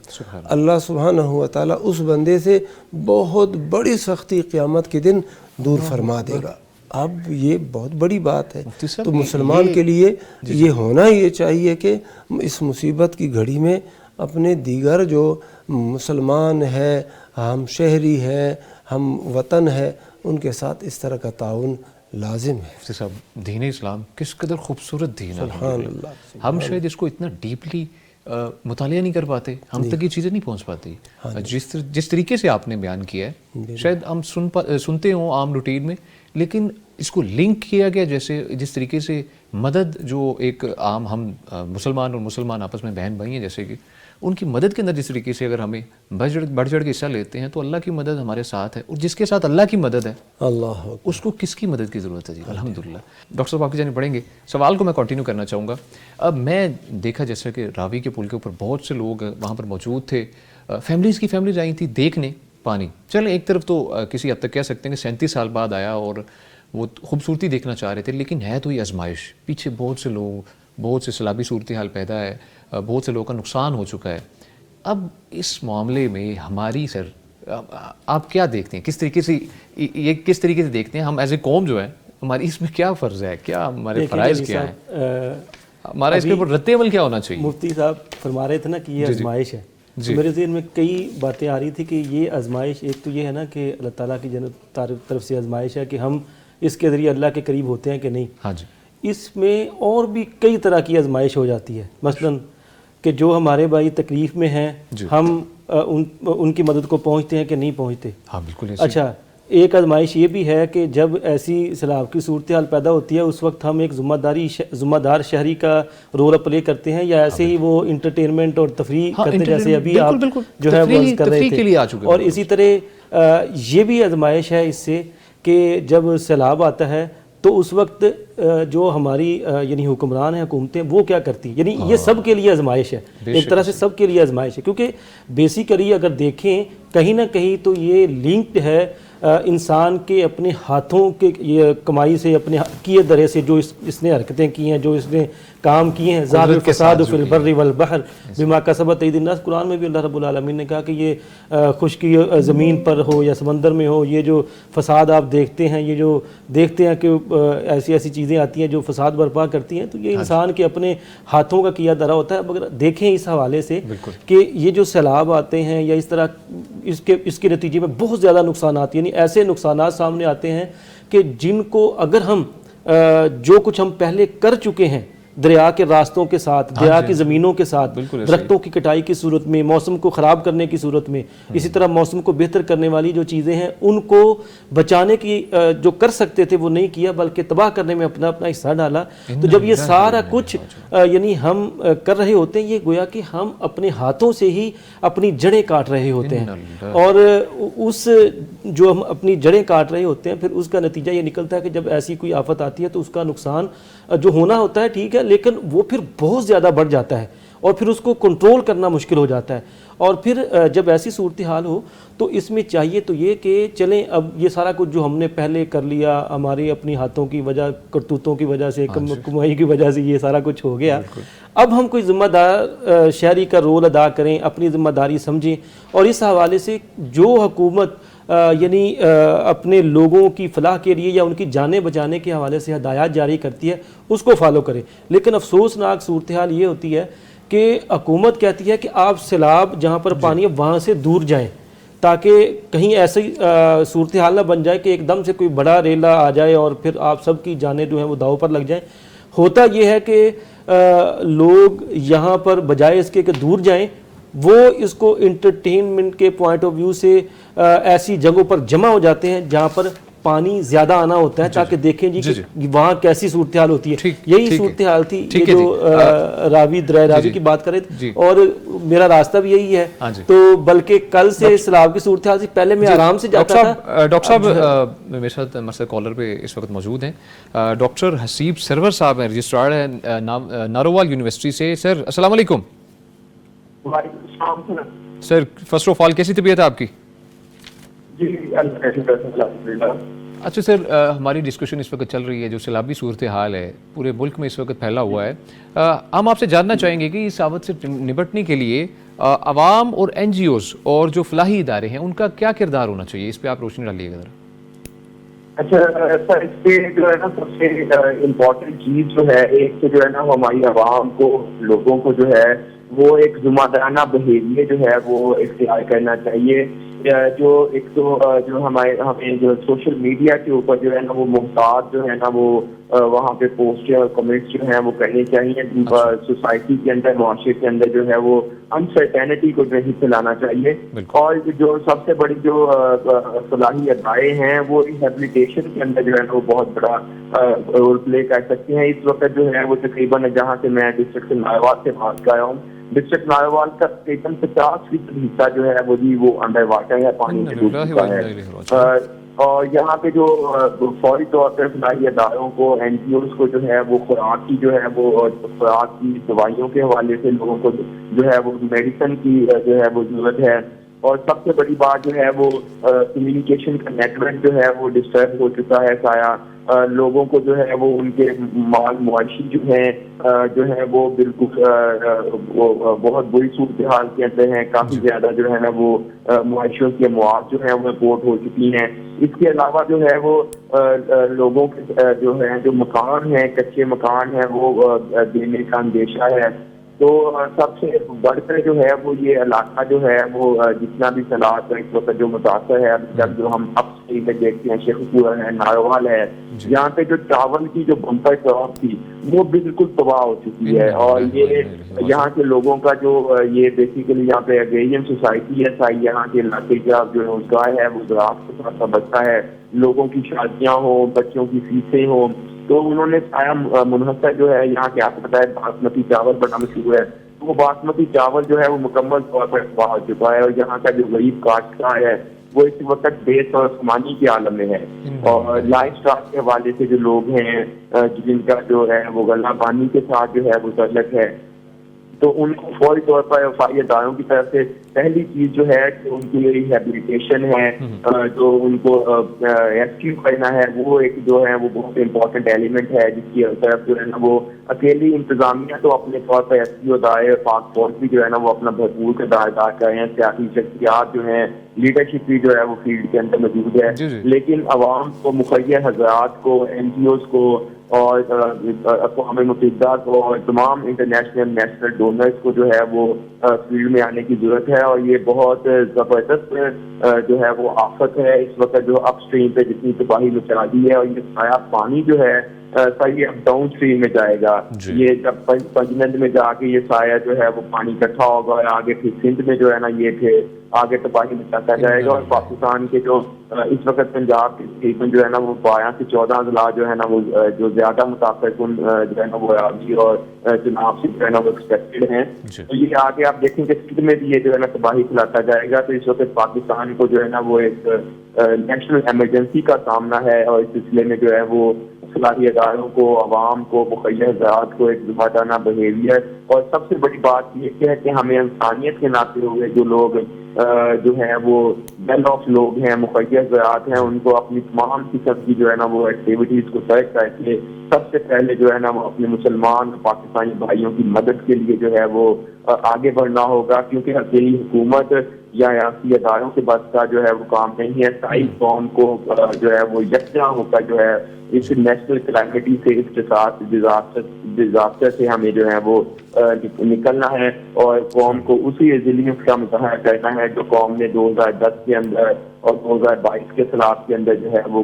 اللہ سبحانہ و تعالیٰ اس بندے سے بہت بڑی سختی قیامت کے دن دور فرما دے گا. اب یہ بہت بڑی بات ہے. تو مسلمان کے لیے یہ ہونا یہ چاہیے کہ اس مصیبت کی گھڑی میں اپنے دیگر جو مسلمان ہے، ہم شہری ہے، ہم وطن ہے، ان کے ساتھ اس طرح کا تعاون لازم ہے. مفتی صاحب، دین اسلام کس قدر خوبصورت دین ہے. سبحان اللہ. ہم شاید اس کو اتنا ڈیپلی مطالعہ نہیں کر پاتے، ہم تک یہ چیزیں نہیں پہنچ پاتی. جس طریقے سے آپ نے بیان کیا ہے شاید ہم سنتے ہوں عام روٹین میں، لیکن اس کو لنک کیا گیا جس طریقے سے مدد جو ایک عام ہم مسلمان اور مسلمان آپس میں بہن بھائی ہیں، جیسے کہ ان کی مدد کے اندر جس طریقے سے اگر ہمیں بڑھ چڑھ کے حصہ لیتے ہیں تو اللہ کی مدد ہمارے ساتھ ہے، اور جس کے ساتھ اللہ کی مدد ہے اللہ اس کو کس کی مدد کی ضرورت ہے جی. الحمدللہ. ڈاکٹر صاحب آپ کی جانب پڑھیں گے، سوال کو میں کنٹینیو کرنا چاہوں گا. اب میں دیکھا جیسے کہ راوی کے پل کے اوپر بہت سے لوگ وہاں پر موجود تھے، فیملیز آئی تھیں دیکھنے پانی. چلیں ایک طرف تو کسی حد تک کہہ سکتے ہیں کہ 37 سال بعد آیا اور وہ خوبصورتی دیکھنا چاہ رہے تھے، لیکن ہے تو یہ آزمائش. پیچھے بہت سے لوگ، بہت سے سیلابی صورتحال پیدا ہے، بہت سے لوگوں کا نقصان ہو چکا ہے. اب اس معاملے میں ہماری آپ کیا دیکھتے ہیں، کس طریقے سے دیکھتے ہیں ہم ایز اے قوم جو ہے، ہماری اس میں کیا فرض ہے، کیا ہمارے فرائض کیا ہیں، ہمارا اس کے اوپر رد عمل کیا ہونا چاہیے؟ مفتی صاحب فرما رہے تھے نا کہ یہ آزمائش ہے. میرے ذہن میں کئی باتیں آ رہی تھی کہ یہ آزمائش، ایک تو یہ ہے نا کہ اللہ تعالیٰ کی طرف سے آزمائش ہے کہ ہم اس کے ذریعے اللہ کے قریب ہوتے ہیں کہ نہیں. ہاں جی. اس میں اور بھی کئی طرح کی آزمائش ہو جاتی ہے، مثلاً کہ جو ہمارے بھائی تکلیف میں ہیں ہم ان کی مدد کو پہنچتے ہیں کہ نہیں پہنچتے. ہاں بالکل. اچھا، ایک آزمائش یہ بھی ہے کہ جب ایسی سیلاب کی صورتحال پیدا ہوتی ہے اس وقت ہم ایک ذمہ دار شہری کا رول پلے کرتے ہیں، یا ایسے ہی وہ انٹرٹینمنٹ اور تفریح کرتے ہیں جیسے ابھی آپ جو ہے وہ کر رہے تھے. اور اسی طرح یہ بھی آزمائش ہے اس سے کہ جب سیلاب آتا ہے تو اس وقت جو ہماری یعنی حکمران ہیں، حکومتیں، وہ کیا کرتی، یعنی یہ سب کے لیے آزمائش ہے، ایک طرح سے سب کے لیے آزمائش ہے. کیونکہ بیسیکلی اگر دیکھیں کہیں نہ کہیں تو یہ لنکڈ ہے انسان کے اپنے ہاتھوں کے یہ کمائی سے اپنے کیے درے سے جو اس نے حرکتیں کی ہیں, جو اس نے کام کیے ہیں, ظاہر الفساد فی البر والبحر بما کسبت ایدی الناس. قرآن میں بھی اللہ رب العالمین نے کہا کہ یہ خشکی زمین پر ہو یا سمندر میں ہو, یہ جو فساد آپ دیکھتے ہیں, یہ جو دیکھتے ہیں کہ ایسی ایسی چیزیں آتی ہیں جو فساد برپا کرتی ہیں, تو یہ انسان کے اپنے ہاتھوں کا کیا درا ہوتا ہے. مگر دیکھیں اس حوالے سے کہ یہ جو سیلاب آتے ہیں یا اس طرح اس کے نتیجے میں بہت زیادہ نقصانات, یعنی ایسے نقصانات سامنے آتے ہیں کہ جن کو اگر ہم جو کچھ ہم پہلے کر چکے ہیں دریا کے راستوں کے ساتھ, دریا کی زمینوں کے ساتھ, درختوں کی کٹائی کی صورت میں, موسم کو خراب کرنے کی صورت میں, اسی طرح موسم کو بہتر کرنے والی جو چیزیں ہیں ان کو بچانے کی جو کر سکتے تھے وہ نہیں کیا, بلکہ تباہ کرنے میں اپنا حصہ ڈالا. تو جب یہ سارا کچھ یعنی ہم کر رہے ہوتے ہیں, یہ گویا کہ ہم اپنے ہاتھوں سے ہی اپنی جڑیں کاٹ رہے ہوتے ہیں, اور اس جو ہم اپنی جڑیں کاٹ رہے ہوتے ہیں پھر اس کا نتیجہ یہ نکلتا ہے کہ جب ایسی کوئی آفت آتی ہے تو اس کا نقصان جو ہونا ہوتا ہے ٹھیک ہے, لیکن وہ پھر بہت زیادہ بڑھ جاتا ہے اور پھر اس کو کنٹرول کرنا مشکل ہو جاتا ہے. اور پھر جب ایسی صورتحال ہو تو اس میں چاہیے تو یہ کہ چلیں اب یہ سارا کچھ جو ہم نے پہلے کر لیا, ہمارے اپنی ہاتھوں کی وجہ, کرتوتوں کی وجہ سے, کمائی کی وجہ سے یہ سارا کچھ ہو گیا, اب ہم کوئی ذمہ دار شہری کا رول ادا کریں, اپنی ذمہ داری سمجھیں, اور اس حوالے سے جو حکومت یعنی اپنے لوگوں کی فلاح کے لیے یا ان کی جانیں بچانے کے حوالے سے ہدایات جاری کرتی ہے اس کو فالو کرے. لیکن افسوسناک صورتحال یہ ہوتی ہے کہ حکومت کہتی ہے کہ آپ سیلاب جہاں پر پانی ہے وہاں سے دور جائیں, تاکہ کہیں ایسی صورتحال نہ بن جائے کہ ایک دم سے کوئی بڑا ریلا آ جائے اور پھر آپ سب کی جانیں جو ہیں وہ داؤ پر لگ جائیں. ہوتا یہ ہے کہ لوگ یہاں پر بجائے اس کے کہ دور جائیں, وہ اس کو انٹرٹینمنٹ کے پوائنٹ آف ویو سے ایسی جگہوں پر جمع ہو جاتے ہیں جہاں پر پانی زیادہ آنا ہوتا ہے, تاکہ دیکھیں جی کہ وہاں کیسی صورتحال ہوتی ہے. یہی صورتحال تھی یہ جو راوی درائے راوی کی بات کرے, اور میرا راستہ بھی یہی ہے. تو بلکہ کل سے سیلاب کی صورتحال سے پہلے میں آرام سے جاتا تھا. ڈاکٹر صاحب میرے ساتھ مسئلہ کالر پہ اس وقت موجود ہیں, ڈاکٹر حسیب سرور صاحب ہیں, رجسٹرار ہیں نارووال یونیورسٹی سے. سر السلام علیکم. سر فرسٹ آف آل کیسی طبیعت ہے آپ کی؟ اچھا سر, ہماری ڈسکشن اس وقت چل رہی ہے جو سیلابی صورتحال ہے پورے ملک میں اس وقت پھیلا ہوا ہے. ہم آپ سے جاننا چاہیں گے کہ اس آفت سے نپٹنے کے لیے عوام اور این جی اوز اور جو فلاحی ادارے ہیں ان کا کیا کردار ہونا چاہیے, اس پہ آپ روشنی ڈالیے گا ذرا. اچھا سر, اس پہ جو ہے نا سب سے امپورٹنٹ چیز جو ہے ایک تو جو ہے نا ہماری عوام کو, لوگوں کو جو ہے وہ ایک ذمہ دارانہ بہیویئر جو ہے وہ اختیار کرنا چاہیے. جو ایک تو جو ہمیں جو سوشل میڈیا کے اوپر جو ہے نا وہ محتاط جو ہے نا وہ وہاں پہ پوسٹ اور کمنٹس جو ہیں وہ کرنے چاہیے. سوسائٹی کے اندر, معاشرے کے اندر جو ہے وہ انسرٹینٹی کو نہیں پھیلانا چاہیے. اور جو سب سے بڑی جو فلاحی ادارے ہیں وہ ریہیبلیٹیشن کے اندر جو ہے نا وہ بہت بڑا رول پلے کر سکتے ہیں. اس وقت جو ہے وہ تقریباً جہاں سے میں ڈسٹرکٹ ناروال سے بات کر رہا ہوں, ڈسٹرکٹ ناروال کا تقریباً 50% حصہ جو ہے وہ انڈر واٹر ہے, پانی میں ڈوب چکا ہے. اور یہاں پہ جو فوری طور پر فلاحی اداروں کو, این جی اوز کو جو ہے وہ خوراک کی جو ہے وہ خوراک کی دوائیوں کے حوالے سے لوگوں کو جو ہے وہ میڈیسن کی جو ہے وہ ضرورت ہے. اور سب سے بڑی بات جو ہے وہ کمیونیکیشن کا نیٹ ورک جو ہے وہ ڈسٹرب ہو چکا ہے سایہ. لوگوں کو جو ہے وہ ان کے مال معاشی جو ہے وہ بالکل وہ بہت بری صورتحال کے اندر ہیں. کافی زیادہ جو ہے نا وہ معاشیوں کے مواد جو ہیں وہ رپورٹ ہو چکی ہیں. اس کے علاوہ جو ہے وہ لوگوں کے جو ہے جو مکان ہیں, کچے مکان ہیں, وہ دینے کا اندیشہ ہے. تو سب سے بڑھ کر جو ہے وہ یہ علاقہ جو ہے وہ جتنا بھی سیلاب اس وقت جو متاثر ہے, ابھی تک جو ہم اپ اسٹریٹ میں دیکھتے ہیں, شیخ پورہ ہے, ناروال ہے, یہاں پہ جو چاول کی جو بمپر کراپ تھی وہ بالکل تباہ ہو چکی ہے. اور یہ یہاں کے لوگوں کا جو یہ بیسیکلی یہاں پہ اگریرین سوسائٹی ہے, یہاں کے علاقے کا جو روزگار ہے وہ زراعت کے ساتھ بچتا ہے. لوگوں کی شادیاں ہوں, بچوں کی فیسیں ہوں, تو انہوں نے سایہ منحصر جو ہے یہاں کے, آپ کو پتا ہے باسمتی چاول بڑا مشہور ہے, تو وہ باسمتی چاول جو ہے وہ مکمل طور پر تباہ ہو چکا ہے. اور یہاں کا جو غریب کاشتکار ہے وہ اس وقت بیس اور سمانی کے عالم میں ہے. اور لائف اسٹاک کے حوالے سے جو لوگ ہیں جن کا جو ہے وہ غلہ بانی کے ساتھ جو ہے وہ تعلق ہے, تو ان کو فوری طور پر وفائی اداروں کی طرف سے پہلی چیز جو ہے کہ ان کی ریہیبلیٹیشن ہے، جو ان کو ریسکیو کرنا ہے، وہ ایک جو ہے وہ بہت امپورٹنٹ ایلیمنٹ ہے، جس کی طرف جو ہے نا وہ اکیلی انتظامیہ تو اپنے طور پر ریسکیو ادارے، پاک فوج بھی جو ہے نا وہ اپنا بھرپور کردار ادا کر رہے ہیں، سیاسی شخصیات جو ہیں، لیڈرشپ بھی جو ہے وہ فیلڈ کے اندر موجود ہے، لیکن عوام کو، مخیر حضرات کو، این جی اوز کو اور اقوام متحدہ کو اور تمام انٹرنیشنل نیشنل ڈونرز کو جو ہے وہ فیلڈ میں آنے کی ضرورت ہے. اور یہ بہت زبردست جو ہے وہ آفت ہے اس وقت جو اپ اسٹریم پہ جتنی تباہی مچا دی ہے. اور یہ سایہ پانی جو ہے صحیح اب ڈاؤن اسٹریم میں جائے گا. یہ جب پنجنند میں جا کے یہ سایہ جو ہے وہ پانی اکٹھا ہوگا اور آگے پھر سندھ میں جو ہے نا یہ پھر آگے تباہی مچاتا جائے گا. اور پاکستان کے جو اس وقت پنجاب کے تقریباً جو ہے نا وہ 12 سے 14 اضلاع جو ہے نا وہ جو زیادہ متاثر کن جو ہے نا وہ راوی اور چناب سے جو ہے نا وہ ایکسپیکٹڈ ہیں. تو یہ آگے آپ دیکھیں کہ سندھ میں بھی یہ جو ہے نا تباہی پھیلاتا جائے گا. تو اس وقت پاکستان کو جو ہے نا وہ ایک نیشنل ایمرجنسی کا سامنا ہے اور اس سلسلے میں جو ہے وہ فلاحی اداروں کو، عوام کو، مخیر حضرات کو ایک ذمہ بہیویئر. اور سب سے بڑی بات یہ ہے کہ ہمیں انسانیت کے ناطے ہوئے جو لوگ جو ہیں وہ ویل آف لوگ ہیں، مخیر حضرات ہیں، ان کو اپنی تمام قسم کی جو ہے نا وہ ایکٹیویٹیز کو ترک کر کے سب سے پہلے جو ہے نا وہ اپنے مسلمان پاکستانی بھائیوں کی مدد کے لیے جو ہے وہ آگے بڑھنا ہوگا. کیونکہ اکیلی حکومت یا ریاستی اداروں کے بس کا جو ہے وہ کام نہیں ہے. ساری قوم کو جو ہے وہ یکجا ہو کر جو ہے اس نیشنل کلیمٹی سے، اس کے ساتھ ڈیزاسٹر سے ہمیں جو ہے وہ نکلنا ہے اور قوم کو اسی ریزیلینس کا مظاہرہ کرنا ہے جو قوم نے 2010 کے اندر اور 2022 کے خلاف کے اندر جو ہے وہ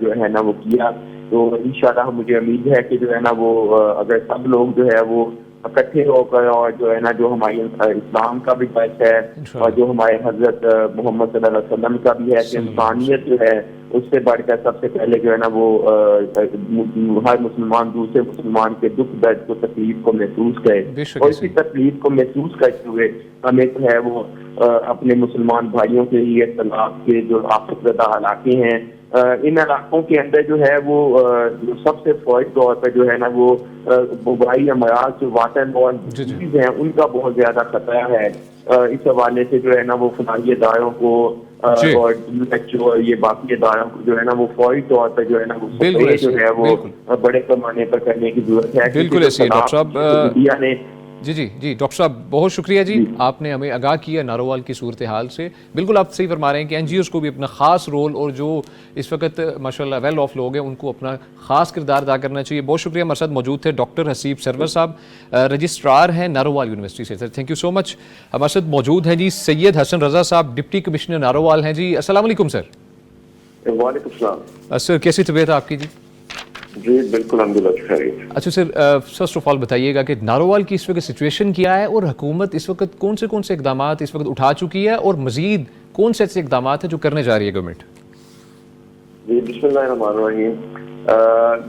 جو ہے نا وہ کیا. تو انشاءاللہ مجھے امید ہے کہ جو ہے نا وہ اگر سب لوگ جو ہے وہ اکٹھے ہو کر اور جو ہے نا جو ہماری اسلام کا بھی بچ ہے اور جو ہمارے حضرت محمد صلی اللہ علیہ وسلم کا بھی ہے کہ انسانیت جو ہے اس سے بڑھ کر سب سے پہلے جو ہے نا وہ ہر مسلمان دوسرے مسلمان کے دکھ درد کو، تکلیف کو محسوس کرے. اور اسی تکلیف کو محسوس کرتے ہوئے ہمیں جو ہے وہ اپنے مسلمان بھائیوں کے لیے طلاق کے جو آفت زدہ علاقے ہیں ان علاقوں کے اندر جو ہے وہ سب سے فوری طور پہ جو ہے نا وہ وبائی امراض جو واٹر بورن ڈیزیز ہیں ان کا بہت زیادہ خطرہ ہے. اس حوالے سے جو ہے نا وہ فلاحی اداروں کو اور اور یہ باقی اداروں کو جو ہے نا وہ فوری طور پہ جو ہے نا وہ جو ہے وہ بڑے پیمانے پر کرنے کی ضرورت ہے. بالکل ایسے ڈاکٹر صاحب انڈیا نے جی ڈاکٹر صاحب بہت شکریہ جی، آپ نے ہمیں آگاہ کیا نارووال کی صورتحال سے. بالکل آپ صحیح فرما رہے ہیں کہ این جی اوز کو بھی اپنا خاص رول، اور جو اس وقت ماشاءاللہ ویل آف لوگ ہیں ان کو اپنا خاص کردار ادا کرنا چاہیے. بہت شکریہ. ہمارے ساتھ موجود تھے ڈاکٹر حسیب سرور صاحب، رجسٹرار ہیں نارووال یونیورسٹی سے. سر تھینک یو سو مچ. ہمارے ساتھ موجود ہیں جی سید حسن رضا صاحب، ڈپٹی کمشنر نارووال ہیں. جی السلام علیکم سر. وعلیکم السلام سر. کیسی طبیعت ہے آپ کی؟ جی بالکل الحمدللہ خیریت. اچھا سر، فرسٹ آف آل بتائیے گا کہ نارووال کی اس وقت سچویشن کیا ہے اور حکومت اس وقت کون سے اقدامات اس وقت اٹھا چکی ہے اور مزید کون سے ایسے اقدامات ہیں جو کرنے جا رہی ہے گورنمنٹ؟ جی بسم اللہ الرحمن الرحیم.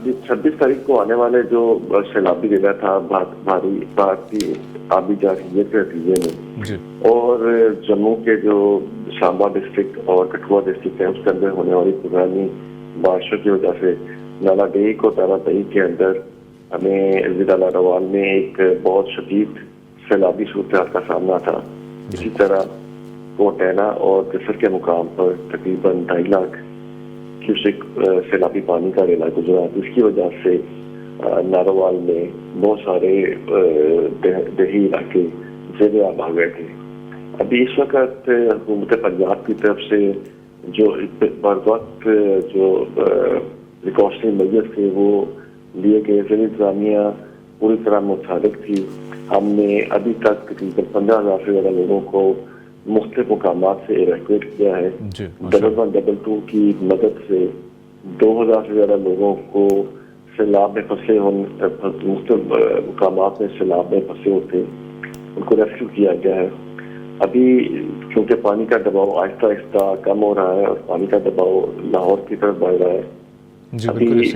26 تاریخ کو آنے والے جو سیلابی ضلع تھا بھارتی آبی جارحیت کے نتیجے میں اور جموں کے جو شامبا ڈسٹرکٹ اور کٹھوا ڈسٹرکٹ ہے اس کے اندر ہونے والی پرانی بارشوں کی وجہ سے نالا ڈیک اور تارا دہی کے اندر ہمیں ضلع نارووال میں ایک بہت شدید سیلابی صورتحال کا سامنا تھا. اسی طرح کوٹینہ اور کسر کے مقام پر تقریباً 2.5 لاکھ کیوسک سیلابی پانی کا ریلا گزرا، جس کی وجہ سے نارووال میں بہت سارے دیہی علاقے زیر آب آ گئے تھے. ابھی اس وقت حکومت پنجاب کی طرف سے جو بر وقت جو پریکاشنری میجرز تھے وہ لیے گئے. ضلع انتظامیہ پوری طرح متحرک تھی. ہم نے ابھی تک تقریباً 15,000 سے زیادہ لوگوں کو مختلف مقامات سے ایویکویٹ کیا ہے. 112 کی مدد سے 2,000 سے زیادہ لوگوں کو سیلاب میں پھنسے مختلف مقامات میں سیلاب میں پھنسے ہوتے ان کو ریسکیو کیا گیا ہے. ابھی چونکہ پانی کا دباؤ آہستہ آہستہ کم ہو رہا ہے اور پانی کا دباؤ لاہور کی طرف بڑھ رہا ہے. ابھی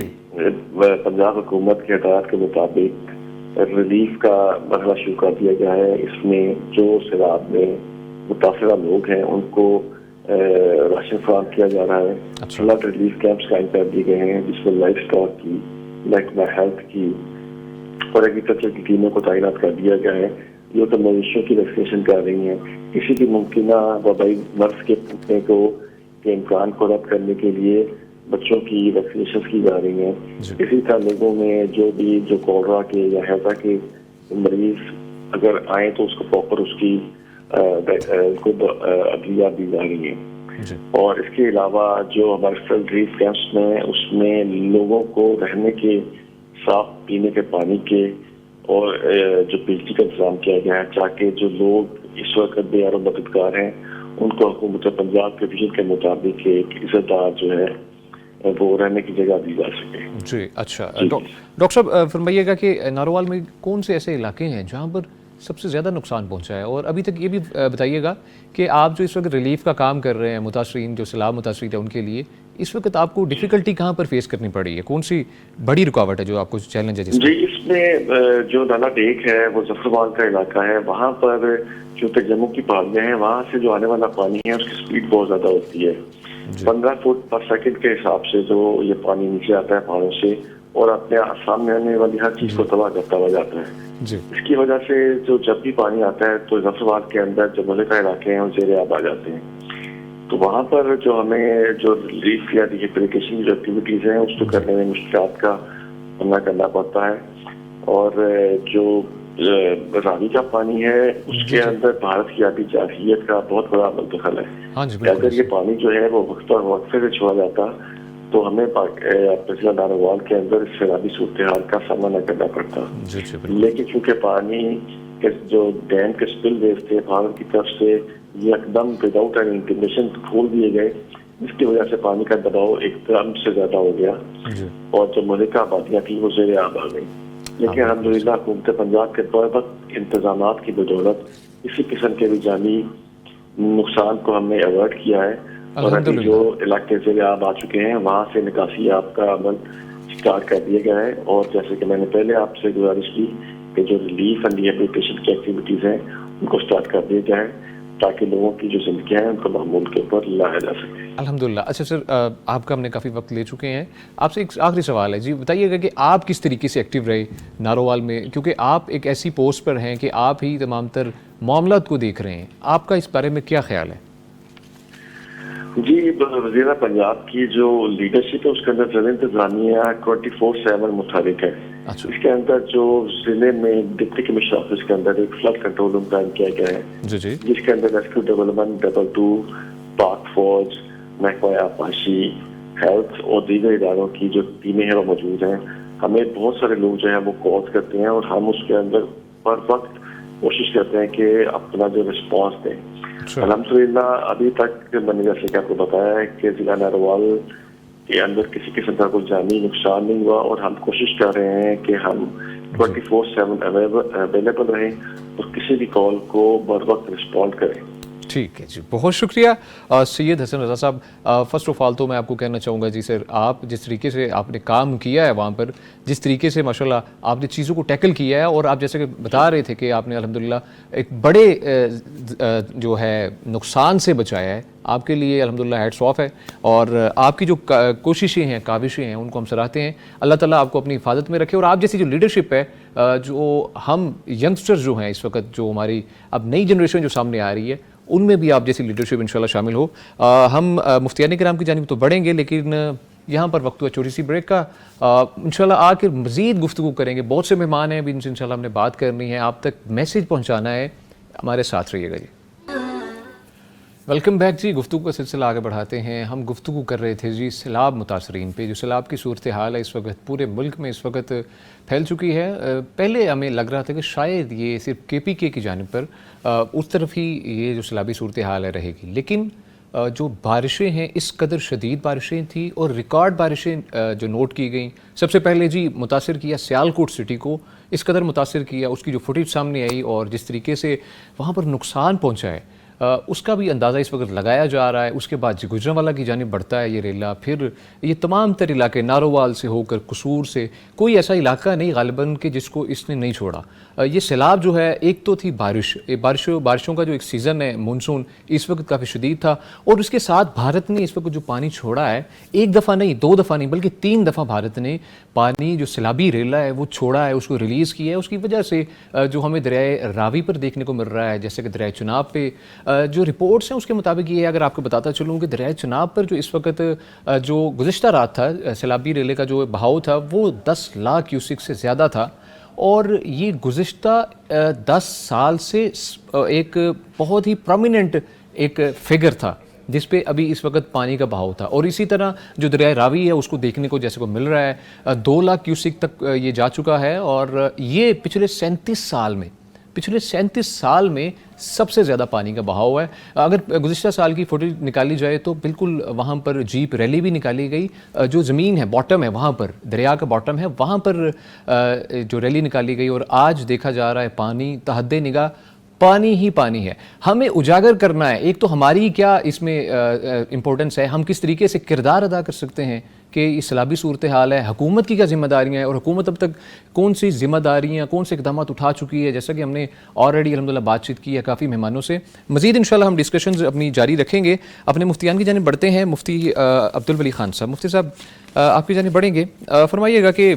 پنجاب حکومت کے ہدایات کے مطابق ریلیف کا مرحلہ شروع کر دیا گیا ہے. اس میں جو سیلاب میں متاثرہ لوگ ہیں ان کو راشن فراہم کیا جا رہا ہے. فلڈ ریلیف کیمپس قائم کر دیے گئے ہیں جس میں لائف اسٹاک کی، محکمہ ہیلتھ کی اور ایگریکلچر کی ٹیموں کو تعینات کر دیا گیا ہے. جو تو مویشیوں کی ویکسینیشن کر رہی ہیں، کسی بھی ممکنہ وبائی مرض کے پھوٹنے کے امکان کو رد کرنے کے لیے بچوں کی ویکسینیشن کی جا رہی ہیں. اسی طرح لوگوں میں جو کولرا کے یا ہیضہ کے مریض اگر آئیں تو اس کو پراپر اس کی ادویات دی جا رہی ہیں. اور اس کے علاوہ جو ہمارے فلڈ ریلیف کیمپس میں اس میں لوگوں کو رہنے کے، صاف پینے کے پانی کے اور جو بجلی کا انتظام کیا گیا ہے تاکہ جو لوگ اس وقت بے اور مددگار ہیں ان کو حکومت پنجاب کے ویژن کے مطابق ایک عزت دار جو ہے وہ رہنے کی جگہ دی جا سکے. جی اچھا ڈاکٹر صاحب فرمائیے گا کہ ناروال میں کون سے ایسے علاقے ہیں جہاں پر سب سے زیادہ نقصان پہنچا ہے، اور ابھی تک یہ بھی بتائیے گا کہ آپ جو اس وقت ریلیف کا کام کر رہے ہیں متاثرین جو سیلاب متاثرین ہیں ان کے لیے اس وقت آپ کو ڈیفیکلٹی کہاں پر فیس کرنی پڑی ہے، کون سی بڑی رکاوٹ ہے جو آپ کو چیلنج ہے؟ جی اس میں جو نالا ڈیک ہے وہ ظفرآباد کا علاقہ ہے، وہاں پر جو تک جموں کی پہاڑیاں ہیں وہاں سے جو آنے والا پانی ہے اس کی سپیڈ بہت زیادہ ہوتی ہے. 15 فٹ پر سیکنڈ کے حساب سے جو یہ پانی نیچے آتا ہے پہاڑوں سے اور اپنے سامنے آنے والی ہر چیز کو تباہ کرتا ہوا جاتا ہے. اس کی وجہ سے جو جب بھی پانی آتا ہے تو ظفرآباد کے اندر جو ملکہ علاقے ہیں وہ زیر آب آ جاتے ہیں. تو وہاں پر جو ہمیں جو ریلیف یا ریہیبلیٹیشن کی جو ایکٹیویٹیز ہیں اس کو کرنے میں مشکلات کا سامنا کرنا پڑتا ہے. اور جو راوی کا پانی ہے اس کے اندر بھارت کی آبی جارحیت کا بہت بڑا دخل ہے. اگر یہ پانی جو ہے وہ وقت پر وقفے سے چھوڑا جاتا تو ہمیں ضلع ناروال کے اندر اس سیلابی صورتحال کا سامنا نہ کرنا پڑتا. لیکن چونکہ پانی کے جو ڈیم کے سپل ویز تھے بھارت کی طرف سے یہ اقدام وداؤٹ اینی انٹیمیشن کھول دیے گئے، جس کی وجہ سے پانی کا دباؤ ایک دم سے زیادہ ہو گیا اور جو ملکہ آبادیاں تھیں وہ زیر آب آ گئی. لیکن الحمدللہ حکومت پنجاب کے وقت انتظامات کی بدولت کسی قسم کے بھی جانی نقصان کو ہم نے اوائڈ کیا ہے اور ابھی جو علاقے زیر آب آ چکے ہیں وہاں سے نکاسی آب کا عمل اسٹارٹ کر دیا گیا ہے. اور جیسے کہ میں نے پہلے آپ سے گزارش کی کہ جو ریلیف اینڈ ریہیبلیٹیشن کی ایکٹیویٹیز ہیں ان کو اسٹارٹ کر دیا جائے تاکہ لوگوں کی جو زندگیاں ہیں ان کو معمول کے اوپر لایا جا سکے. الحمدللہ. اچھا سر آپ کا ہم نے کافی وقت لے چکے ہیں، آپ سے ایک آخری سوال ہے. جی بتائیے گا کہ آپ کس طریقے سے ایکٹیو رہے ناروال میں، کیونکہ آپ ایک ایسی پوسٹ پر ہیں کہ آپ ہی تمام تر معاملات کو دیکھ رہے ہیں، آپ کا اس بارے میں کیا خیال ہے؟ جی وزیر پنجاب کی جو لیڈرشپ ہے اس کے اندر ضلع انتظامیہ 24/7 متحرک ہے. اس کے اندر جو ضلع میں ڈپٹی کمشنر آفس کے اندر ایک فلڈ کنٹرول روم قائم کیا گیا ہے جس کے اندر ریسکیو ڈیولپمنٹ 222 پاک فوج محکمہ آبپاشی ہیلتھ اور دیگر اداروں کی جو ٹیمیں ہیں وہ موجود ہیں. ہمیں بہت سارے لوگ جو ہیں وہ کال کرتے ہیں اور ہم اس کے اندر پر وقت کوشش کرتے ہیں کہ اپنا جو رسپانس دیں. الحمدللہ ابھی تک میں نے جیسے کہ آپ کو بتایا ہے کہ ضلع ناروال کے اندر کسی قسم کا کوئی جانی نقصان نہیں ہوا اور ہم کوشش کر رہے ہیں کہ ہم 24/7 اویلیبل رہیں اور کسی بھی کال کو بر وقت رسپونڈ کریں. ٹھیک ہے جی، بہت شکریہ سید حسن رضا صاحب. فرسٹ آف آل تو میں آپ کو کہنا چاہوں گا جی سر، آپ جس طریقے سے آپ نے کام کیا ہے وہاں پر، جس طریقے سے ماشاءاللہ آپ نے چیزوں کو ٹیکل کیا ہے، اور آپ جیسے کہ بتا رہے تھے کہ آپ نے الحمدللہ ایک بڑے جو ہے نقصان سے بچایا ہے، آپ کے لیے الحمدللہ ہیٹس آف ہے. اور آپ کی جو کوششیں ہیں کاوشیں ہیں ان کو ہم سراہتے ہیں. اللہ تعالیٰ آپ کو اپنی حفاظت میں رکھے، اور آپ جیسی جو لیڈرشپ ہے جو ہم ینگسٹر جو ہیں اس وقت، جو ہماری اب نئی جنریشن جو سامنے آ رہی ہے، ان میں بھی آپ جیسی لیڈرشپ انشاءاللہ شامل ہو. ہم مفتیان کرام کی جانب تو بڑھیں گے، لیکن یہاں پر وقت ہوا چھوٹی سی بریک کا. انشاءاللہ آ کے مزید گفتگو کریں گے. بہت سے مہمان ہیں، ابھی ان سے انشاءاللہ ہم نے بات کرنی ہے، آپ تک میسیج پہنچانا ہے. ہمارے ساتھ رہیے گا جی. ویلکم بیک جی. گفتگو کا سلسلہ آگے بڑھاتے ہیں. ہم گفتگو کر رہے تھے جی سیلاب متاثرین پہ. جو سیلاب کی صورتحال ہے اس وقت پورے ملک میں اس وقت پھیل چکی ہے. پہلے ہمیں لگ رہا تھا کہ شاید یہ صرف KPK کی جانب پر اس طرف ہی یہ جو سیلابی صورتحال ہے رہے گی، لیکن جو بارشیں ہیں اس قدر شدید بارشیں تھیں اور ریکارڈ بارشیں جو نوٹ کی گئیں. سب سے پہلے جی متاثر کیا سیالکوٹ سٹی کو، اس قدر متاثر کیا، اس کی جو فوٹیج سامنے آئی اور جس طریقے سے وہاں پر نقصان پہنچا ہے. اس کا بھی اندازہ اس وقت لگایا جا رہا ہے. اس کے بعد گجرانوالہ کی جانب بڑھتا ہے یہ ریلا, پھر یہ تمام تر علاقے نارووال سے ہو کر قصور سے, کوئی ایسا علاقہ نہیں غالباً کہ جس کو اس نے نہیں چھوڑا. یہ سیلاب جو ہے, ایک تو تھی بارشوں کا جو ایک سیزن ہے مونسون, اس وقت کافی شدید تھا, اور اس کے ساتھ بھارت نے اس وقت جو پانی چھوڑا ہے, ایک دفعہ نہیں, 2 دفعہ نہیں, بلکہ 3 دفعہ بھارت نے پانی جو سیلابی ریلا ہے وہ چھوڑا ہے, اس کو ریلیز کیا ہے. اس کی وجہ سے جو ہمیں دریائے راوی پر دیکھنے کو مل رہا ہے, جیسے کہ دریائے چناب پہ جو رپورٹس ہیں اس کے مطابق یہ ہے, اگر آپ کو بتاتا چلوں کہ دریائے چناب پر جو اس وقت جو گزشتہ رات تھا سیلابی ریلے کا جو بہاؤ تھا وہ 10 لاکھ کیوسک سے زیادہ تھا, اور یہ گزشتہ 10 سال سے ایک بہت ہی پرومیننٹ ایک فگر تھا جس پہ ابھی اس وقت پانی کا بہاؤ تھا. اور اسی طرح جو دریائے راوی ہے اس کو دیکھنے کو جیسے کو مل رہا ہے 2 لاکھ کیوسک تک یہ جا چکا ہے, اور یہ پچھلے 37 سال میں سب سے زیادہ پانی کا بہاؤ ہے. اگر گزشتہ سال کی فوٹیج نکالی جائے تو بالکل وہاں پر جیپ ریلی بھی نکالی گئی, جو زمین ہے باٹم ہے وہاں پر, دریا کا باٹم ہے وہاں پر جو ریلی نکالی گئی, اور آج دیکھا جا رہا ہے پانی تحد نگاہ پانی ہی پانی ہے. ہمیں اجاگر کرنا ہے, ایک تو ہماری کیا اس میں امپورٹنس ہے, ہم کس طریقے سے کردار ادا کر سکتے ہیں کہ یہ سیلابی صورتحال ہے, حکومت کی کیا ذمہ داریاں ہیں, اور حکومت اب تک کون سی ذمہ داریاں کون سے اقدامات اٹھا چکی ہے, جیسا کہ ہم نے آلریڈی الحمدللہ بات چیت کی ہے کافی مہمانوں سے. مزید انشاءاللہ ہم ڈسکشنز اپنی جاری رکھیں گے. اپنے مفتیان کی جانب بڑھتے ہیں. مفتی عبدالولی خان صاحب, مفتی صاحب آپ کی جانب بڑھیں گے. فرمائیے گا کہ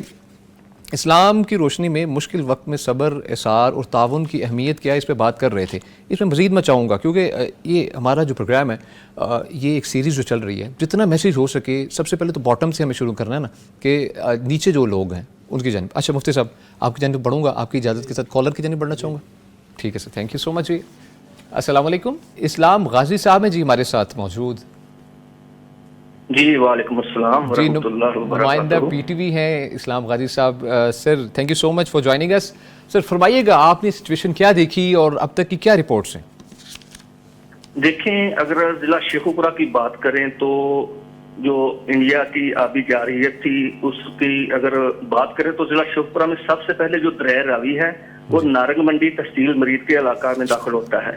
اسلام کی روشنی میں مشکل وقت میں صبر, اصرار اور تعاون کی اہمیت کیا ہے, اس پہ بات کر رہے تھے. اس میں مزید میں چاہوں گا کیونکہ یہ ہمارا جو پروگرام ہے یہ ایک سیریز جو چل رہی ہے, جتنا میسیج ہو سکے سب سے پہلے تو باٹم سے ہمیں شروع کرنا ہے نا, کہ نیچے جو لوگ ہیں ان کی جانب. اچھا مفتی صاحب آپ کی جانب بڑھوں گا, آپ کی اجازت کے ساتھ کالر کی جانب بڑھنا چاہوں گا. ٹھیک ہے سر, تھینک یو سو مچ. جی السلام علیکم. اسلام غازی صاحب ہیں جی ہمارے ساتھ موجود. جی وعلیکم السلام ورحمۃ اللہ وبرکاتہ. نمائندہ پی ٹی وی ہیں Islam Ghazi Sahab. Sir thank you so much for joining us. Sir فرمائیے گا آپ نے سچویشن کیا دیکھی اور اب تک کی کیا رپورٹس ہیں؟ دیکھیں, اگر ضلع شیخوپورہ کی بات کریں تو جو انڈیا کی آبی جارحیت تھی اس کی اگر بات کریں تو ضلع شیخوپورہ میں سب سے پہلے جو دریائے راوی ہے وہ نارنگ منڈی تحصیل مرید کے علاقہ میں داخل ہوتا ہے.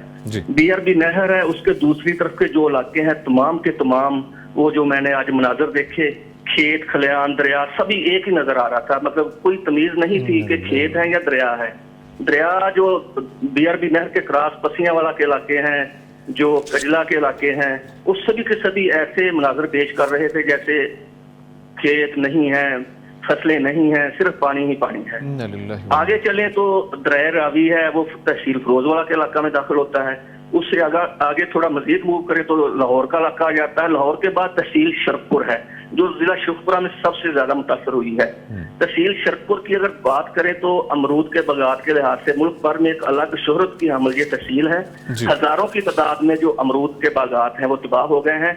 BRB نہر ہے, اس کے دوسری طرف کے جو علاقے ہیں تمام کے تمام وہ جو میں نے آج مناظر دیکھے, کھیت کھلیان دریا سبھی ایک ہی نظر آ رہا تھا, مطلب کوئی تمیز نہیں تھی کہ کھیت ہے یا دریا ہے. دریا جو BRB نہر کے کراس پسیاں والا کے علاقے ہیں, جو کجلا کے علاقے ہیں, اس سبھی کے سبھی ایسے مناظر پیش کر رہے تھے جیسے کھیت نہیں ہے, فصلیں نہیں ہیں, صرف پانی ہی پانی ہے. آگے چلیں تو دریائے راوی ہے وہ تحصیل فیروز والا کے علاقہ میں داخل ہوتا ہے. اس سے آگے تھوڑا مزید موو کرے تو لاہور کا علاقہ آ جاتا ہے. لاہور کے بعد تحصیل شرکپور ہے جو ضلع شیخوپورہ میں سب سے زیادہ متاثر ہوئی ہے. تحصیل شرکپور کی اگر بات کریں تو امرود کے باغات کے لحاظ سے ملک بھر میں ایک الگ شہرت کی حامل یہ تحصیل ہے. ہزاروں کی تعداد میں جو امرود کے باغات ہیں وہ تباہ ہو گئے ہیں.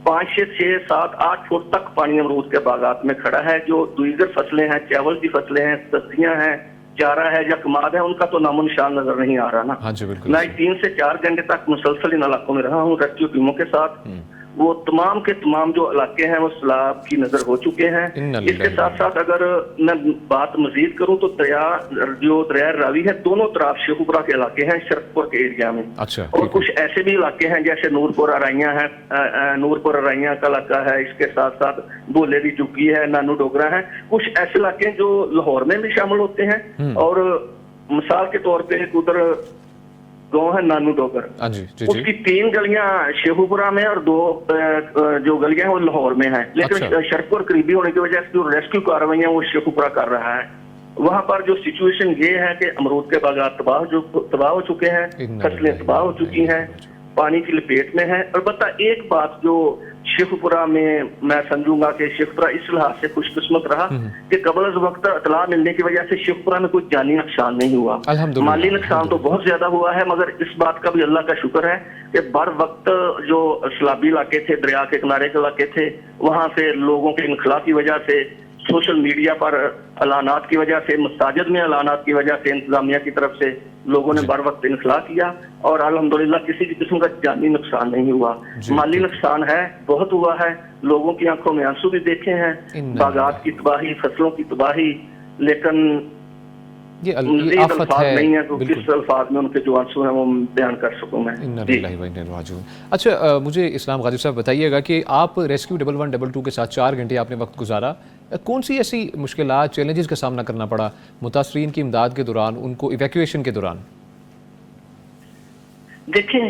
5 سے 6 7 8 فٹ تک پانی امرود کے باغات میں کھڑا ہے. جو دیگر فصلیں ہیں, چاول کی فصلیں ہیں, سبزیاں ہیں, چارہ ہے یا کماد ہے, ان کا تو نام و نشان نظر نہیں آ رہا نا. میں 3 سے 4 گھنٹے تک مسلسل ان علاقوں میں رہا ہوں ریسکیو ٹیموں کے ساتھ. وہ تمام کے تمام جو علاقے ہیں وہ سیلاب کی نظر ہو چکے ہیں. اس کے ساتھ ساتھ اگر میں بات مزید کروں تو دریائے راوی ہے دونوں طرف شیخوپورہ کے علاقے ہیں شرکپور کے ایریا میں. اور کچھ ایسے بھی علاقے ہیں جیسے نورپور ارائیاں ہیں, نورپور ارائیاں کا علاقہ ہے, اس کے ساتھ ساتھ بولے دی چکی ہے, نانو ڈوگرا ہے. کچھ ایسے علاقے جو لاہور میں بھی شامل ہوتے ہیں, اور مثال کے طور پہ ایک ادھر گاؤں ہے نانو ڈوگر, اس کی 3 گلیاں شیخوپورہ میں اور 2 جو گلیاں ہیں وہ لاہور میں ہیں. لیکن شرکپور قریبی ہونے کی وجہ سے جو ریسکیو کارروائیاں وہ شیخوپورہ کر رہا ہے. وہاں پر جو سچویشن یہ ہے کہ امرود کے باغات تباہ ہو چکے ہیں, فصلیں تباہ ہو چکی ہیں, پانی کی لپیٹ میں ہے. البتہ ایک بات جو شیخوپورہ میں سمجھوں گا کہ شیخوپورہ اس لحاظ سے خوش قسمت رہا کہ قبل از وقت اطلاع ملنے کی وجہ سے شیخوپورہ میں کوئی جانی نقصان نہیں ہوا. مالی نقصان تو بہت زیادہ ہوا ہے, مگر اس بات کا بھی اللہ کا شکر ہے کہ بر وقت جو سیلابی علاقے تھے, دریا کے کنارے کے علاقے تھے, وہاں سے لوگوں کے انخلا کی وجہ سے, سوشل میڈیا پر اعلانات کی وجہ سے, مساجد میں اعلانات کی وجہ سے انتظامیہ کی طرف سے لوگوں نے بر وقت انخلا کیا, اور الحمدللہ کسی بھی قسم کا جانی نقصان نہیں ہوا. مالی نقصان ہے, بہت ہوا ہے, لوگوں کی آنکھوں میں آنسو بھی دیکھے ہیں, باغات کی تباہی, فصلوں کی تباہی, لیکن یہ مزید آفت الفاظ ہے نہیں ہے تو کس الفاظ میں ان کے جو آنسو ہیں وہ بیان کر سکوں میں. اچھا مجھے اسلام غازی صاحب بتائیے گا کہ آپ ریسکیو 1122 کے ساتھ 4 گھنٹے آپ نے وقت گزارا, کون سی ایسی مشکلات چیلنجز کا سامنا کرنا پڑا متاثرین کی امداد کے دوران, ان کو ایویکویشن کے دوران؟ دیکھیں